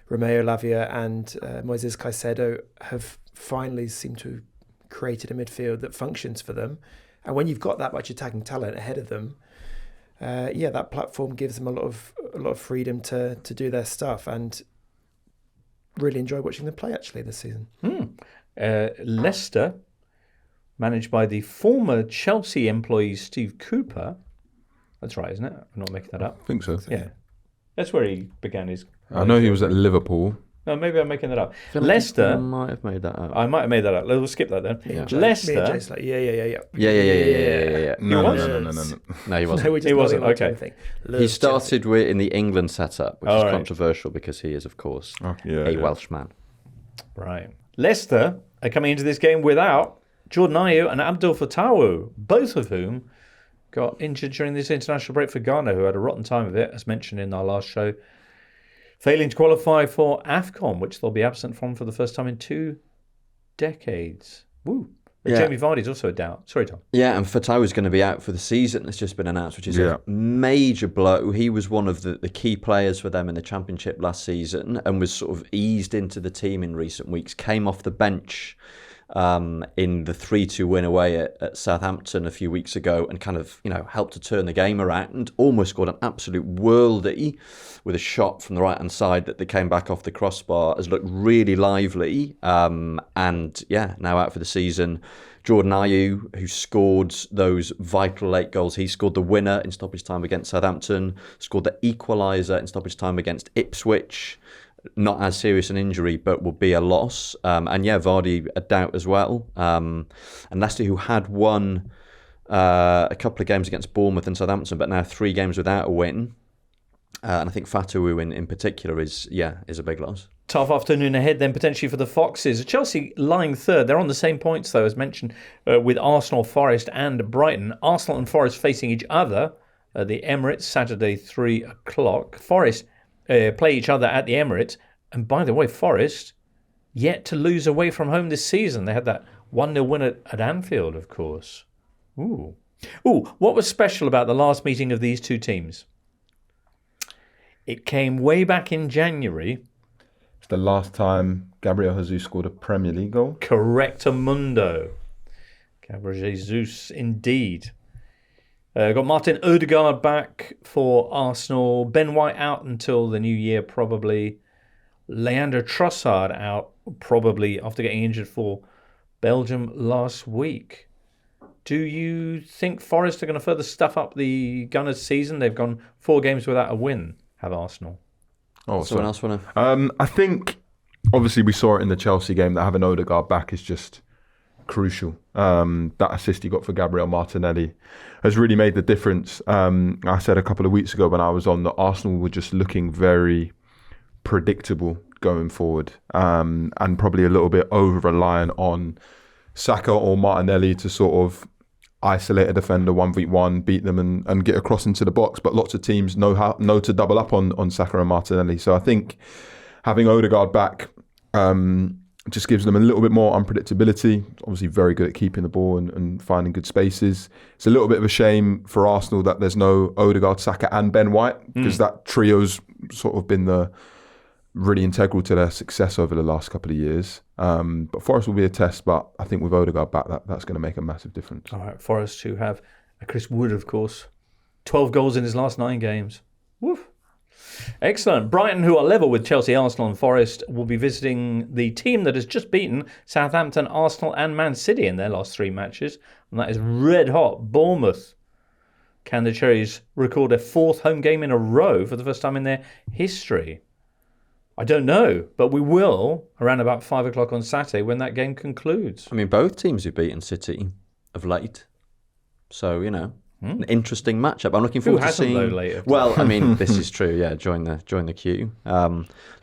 D: Romeo Lavia and Moises Caicedo have finally seemed to have created a midfield that functions for them. And when you've got that much attacking talent ahead of them, that platform gives them a lot of freedom to do their stuff, and really enjoy watching them play actually this season.
A: Leicester, managed by the former Chelsea employee Steve Cooper. That's right, isn't it? I'm not making that up.
B: I think so.
A: Yeah, that's where he began his.
B: I know he was at Liverpool.
A: No, maybe I'm making that up. Leicester.
C: I might have made that up.
A: I might have made that up. We'll skip that then.
C: Yeah.
A: Leicester.
C: Yeah.
B: No.
C: No, he wasn't.
A: He wasn't. Okay.
C: He started in the England setup, which is controversial because he is, of course, a Welshman.
A: Right. Leicester are coming into this game without Jordan Ayew and Abdul Fatawu, both of whom got injured during this international break for Ghana, who had a rotten time of it, as mentioned in our last show, failing to qualify for AFCON, which they'll be absent from for the first time in 2 decades. Woo. Yeah. Jamie Vardy's also a doubt. Sorry, Tom.
C: Yeah, and Fatawu's going to be out for the season. It's just been announced, which is a major blow. He was one of the key players for them in the Championship last season and was sort of eased into the team in recent weeks. Came off the bench in the 3-2 win away at Southampton a few weeks ago and kind of, helped to turn the game around. Almost scored an absolute worldie with a shot from the right-hand side that came back off the crossbar. Has looked really lively. Now out for the season. Jordan Ayew, who scored those vital late goals. He scored the winner in stoppage time against Southampton, scored the equaliser in stoppage time against Ipswich. Not as serious an injury, but will be a loss. Vardy a doubt as well. And Leicester, who had won a couple of games against Bournemouth and Southampton, but now 3 games without a win. And I think Fatawu in particular is a big loss.
A: Tough afternoon ahead then potentially for the Foxes. Chelsea lying third. They're on the same points though, as mentioned, with Arsenal, Forest and Brighton. Arsenal and Forest facing each other at the Emirates, Saturday, 3 o'clock. Forest play each other at the Emirates. And by the way, Forest yet to lose away from home this season. They had that 1-0 win at Anfield, of course. Ooh, what was special about the last meeting of these two teams? It came way back in January.
B: It's the last time Gabriel Jesus scored a Premier League goal.
A: Correctamundo. Gabriel Jesus, indeed. Got Martin Odegaard back for Arsenal. Ben White out until the new year, probably. Leandro Trossard out, probably after getting injured for Belgium last week. Do you think Forest are going to further stuff up the Gunners' season? They've gone 4 games without a win, have Arsenal.
C: Someone else want to?
B: I think, obviously, we saw it in the Chelsea game that having Odegaard back is just crucial. That assist he got for Gabriel Martinelli has really made the difference. I said a couple of weeks ago when I was on that Arsenal were just looking very predictable going forward, and probably a little bit over-reliant on Saka or Martinelli to sort of isolate a defender 1v1, beat them and get across into the box. But lots of teams know to double up on Saka and Martinelli. So I think having Odegaard back just gives them a little bit more unpredictability. Obviously very good at keeping the ball and finding good spaces. It's a little bit of a shame for Arsenal that there's no Odegaard, Saka and Ben White, because that trio's sort of been really integral to their success over the last couple of years. But Forest will be a test, but I think with Odegaard back, that's going to make a massive difference.
A: All right, Forest who have Chris Wood, of course. 12 goals in his last 9 games. Woof. Excellent. Brighton, who are level with Chelsea, Arsenal and Forest, will be visiting the team that has just beaten Southampton, Arsenal and Man City in their last 3 matches. And that is red hot Bournemouth. Can the Cherries record a 4th home game in a row for the first time in their history? I don't know, but we will around about 5 o'clock on Saturday when that game concludes.
C: I mean, both teams have beaten City of late. So, an interesting matchup. I'm looking forward to seeing.
A: Though, later?
C: Well, I mean, this is true. Yeah, join the queue.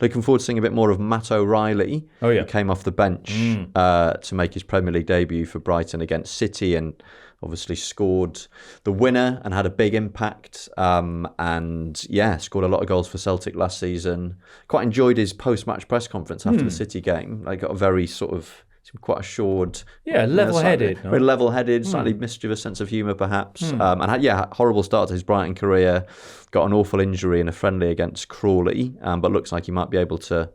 C: Looking forward to seeing a bit more of Matt O'Reilly.
A: Oh yeah,
C: who came off the bench to make his Premier League debut for Brighton against City, and obviously scored the winner and had a big impact. And yeah, scored a lot of goals for Celtic last season. Quite enjoyed his post-match press conference after the City game. Got a very sort of quite assured,
A: level-headed,
C: very level-headed, slightly mischievous sense of humour, perhaps. And had horrible start to his Brighton career. Got an awful injury in a friendly against Crawley, but looks like he might be able to,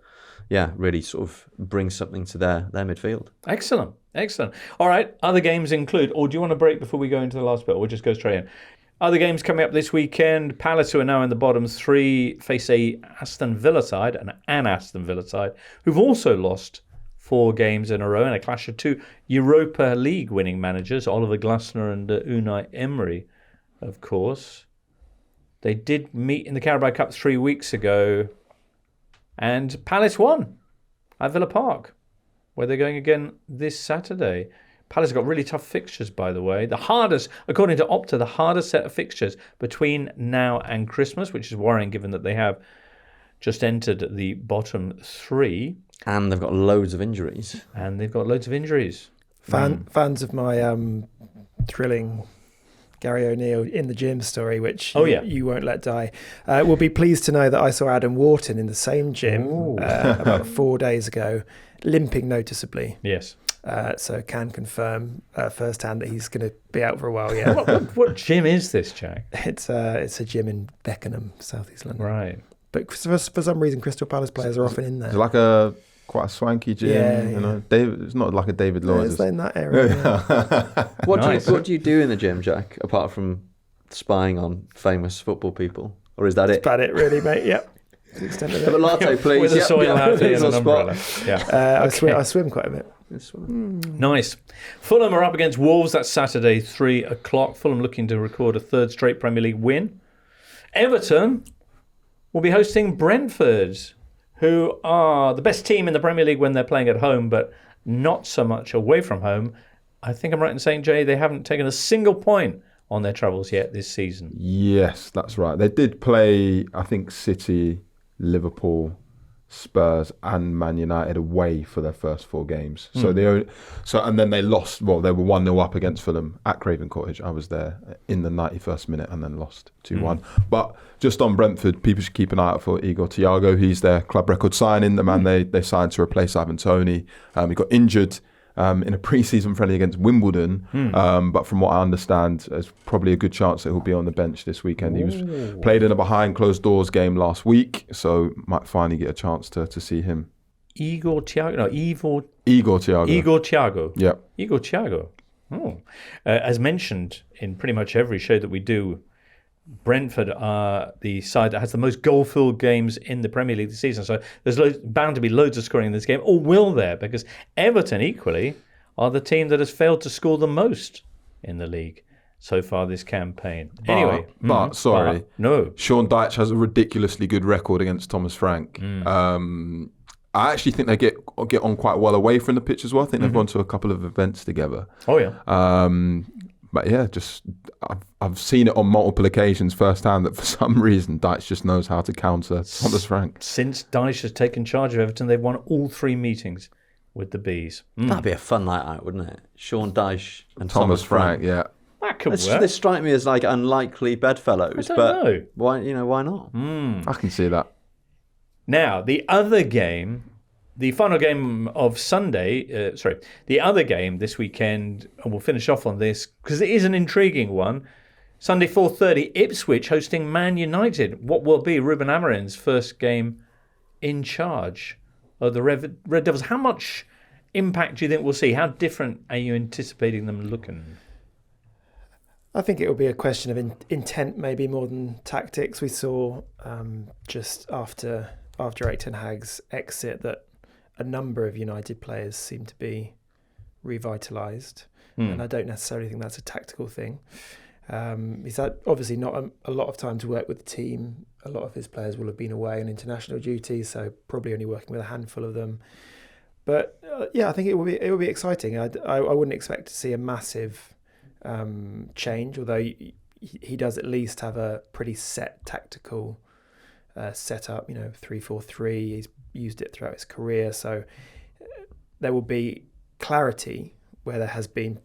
C: really sort of bring something to their midfield.
A: Excellent. All right, other games include, or do you want to break before we go into the last bit, or we'll just go straight in? Other games coming up this weekend. Palace, who are now in the bottom 3, face an Aston Villa side, who've also lost 4 games in a row in a clash of 2 Europa League winning managers, Oliver Glasner and Unai Emery, of course. They did meet in the Carabao Cup 3 weeks ago, and Palace won at Villa Park, where they're going again this Saturday. Palace have got really tough fixtures, by the way. The hardest, according to Opta, the hardest set of fixtures between now and Christmas, which is worrying given that they have just entered the bottom 3.
C: And they've got loads of injuries.
D: Fans of my thrilling Gary O'Neill in the gym story, which you won't let die, will be pleased to know that I saw Adam Wharton in the same gym about 4 days ago, limping noticeably.
A: Yes.
D: So can confirm firsthand that he's going to be out for a while. Yeah.
A: What gym is this, Jack?
D: It's a gym in Beckenham, South East London.
A: Right.
D: But for some reason, Crystal Palace players are often in there.
B: It's like quite a swanky gym, it's not like a David Lloyd.
D: It's in that area.
C: What do you do in the gym, Jack, apart from spying on famous football people? Or is that it?
D: That's about it, really, mate. Yep. To the extent of it.
C: Have a latte, please.
A: With a soil hat and an umbrella. Yeah.
D: I swim quite a bit.
A: Nice. Fulham are up against Wolves. That's Saturday, 3 o'clock. Fulham looking to record a 3rd straight Premier League win. Everton will be hosting Brentford, who are the best team in the Premier League when they're playing at home, but not so much away from home. I think I'm right in saying, Jay, they haven't taken a single point on their travels yet this season.
B: Yes, that's right. They did play, I think, City, Liverpool, Spurs and Man United away for their first 4 games. And then they lost. Well, they were 1-0 up against Fulham at Craven Cottage. I was there in the 91st minute and then lost 2-1. But just on Brentford, people should keep an eye out for Igor Thiago. He's their club record signing. The man they signed to replace Ivan Toney. He got injured in a pre-season friendly against Wimbledon, but from what I understand, there's probably a good chance that he'll be on the bench this weekend. He was played in a behind closed doors game last week, so might finally get a chance to see him.
A: Igor Thiago.
B: Igor Thiago.
A: Yeah. Igor Thiago. Oh. As mentioned in pretty much every show that we do, Brentford are the side that has the most goal-filled games in the Premier League this season. So there's bound to be loads of scoring in this game, or will there? Because Everton, equally, are the team that has failed to score the most in the league so far this campaign.
B: Sean Dyche has a ridiculously good record against Thomas Frank. I actually think they get on quite well away from the pitch as well. I think they've gone to a couple of events together.
A: Oh, yeah.
B: But yeah, I've seen it on multiple occasions firsthand that for some reason Dyche just knows how to counter Thomas Frank.
A: Since Dyche has taken charge of Everton, they've won all 3 meetings with the Bees.
C: That'd be a fun night out, wouldn't it? Sean Dyche and
B: Thomas Frank. Yeah,
A: that could work.
C: They strike me as like unlikely bedfellows, but
A: know.
C: Why not?
B: I can see that.
A: Now the other game. The final game of Sunday, the other game this weekend, and we'll finish off on this because it is an intriguing one. Sunday 4:30, Ipswich hosting Man United. What will be Ruben Amorim's first game in charge of the Red Devils? How much impact do you think we'll see? How different are you anticipating them looking?
D: I think it will be a question of intent maybe more than tactics. We saw just after Erik ten Hag's exit that a number of United players seem to be revitalised, and I don't necessarily think that's a tactical thing. He's had obviously not a lot of time to work with the team. A lot of his players will have been away on international duty, so probably only working with a handful of them. But I think it will be exciting. I wouldn't expect to see a massive change, although he does at least have a pretty set tactical setup. 3-4-3. He's used it throughout his career, so there will be clarity where there has been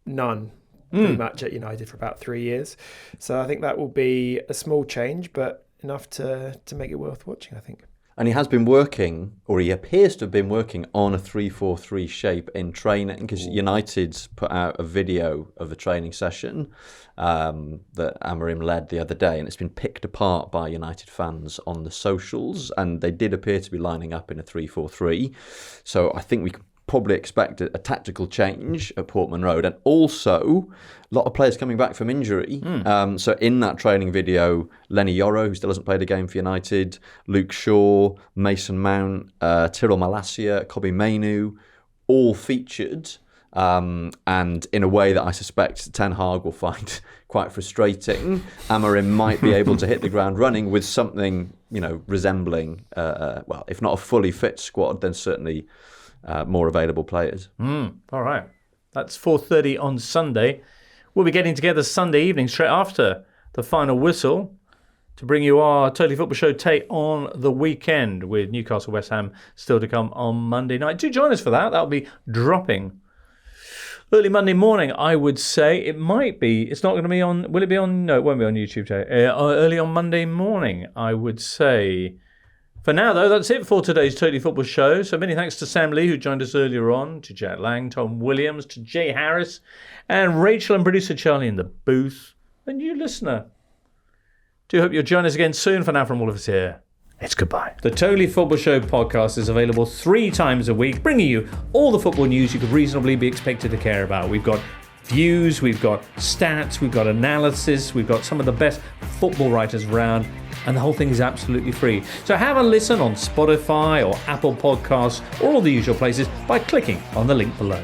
D: none pretty much at United for about 3 years. So I think that will be a small change, but enough to make it worth watching, I think.
C: And he has been working, or he appears to have been working on a 3-4-3 shape in training, because United's put out a video of a training session that Amorim led the other day, and it's been picked apart by United fans on the socials, and they did appear to be lining up in a 3-4-3. So I think we could probably expect a tactical change at Portman Road, and also a lot of players coming back from injury. So in that training video, Lenny Yoro, who still hasn't played a game for United, Luke Shaw, Mason Mount, Tyrell Malacia, Kobbie Mainoo, all featured, and in a way that I suspect Ten Hag will find quite frustrating. Amorim might be able to hit the ground running with something, resembling, if not a fully fit squad, then certainly more available players.
A: All right. That's 4:30 on Sunday. We'll be getting together Sunday evening straight after the final whistle to bring you our Totally Football Show take on the weekend, with Newcastle West Ham still to come on Monday night. Do join us for that. That'll be dropping early Monday morning, I would say. It might be. It's not going to be on. Will it be on? No, it won't be on YouTube today. Early on Monday morning, I would say. For now, though, that's it for today's Totally Football Show. So many thanks to Sam Lee, who joined us earlier on, to Jack Lang, Tom Williams, to Jay Harris, and Rachel and producer Charlie in the booth, and you listener. Do hope you'll join us again soon. For now, from all of us here, it's goodbye. The Totally Football Show podcast is available 3 times a week, bringing you all the football news you could reasonably be expected to care about. We've got views, we've got stats, we've got analysis, we've got some of the best football writers around, and the whole thing is absolutely free. So have a listen on Spotify or Apple Podcasts or all the usual places by clicking on the link below.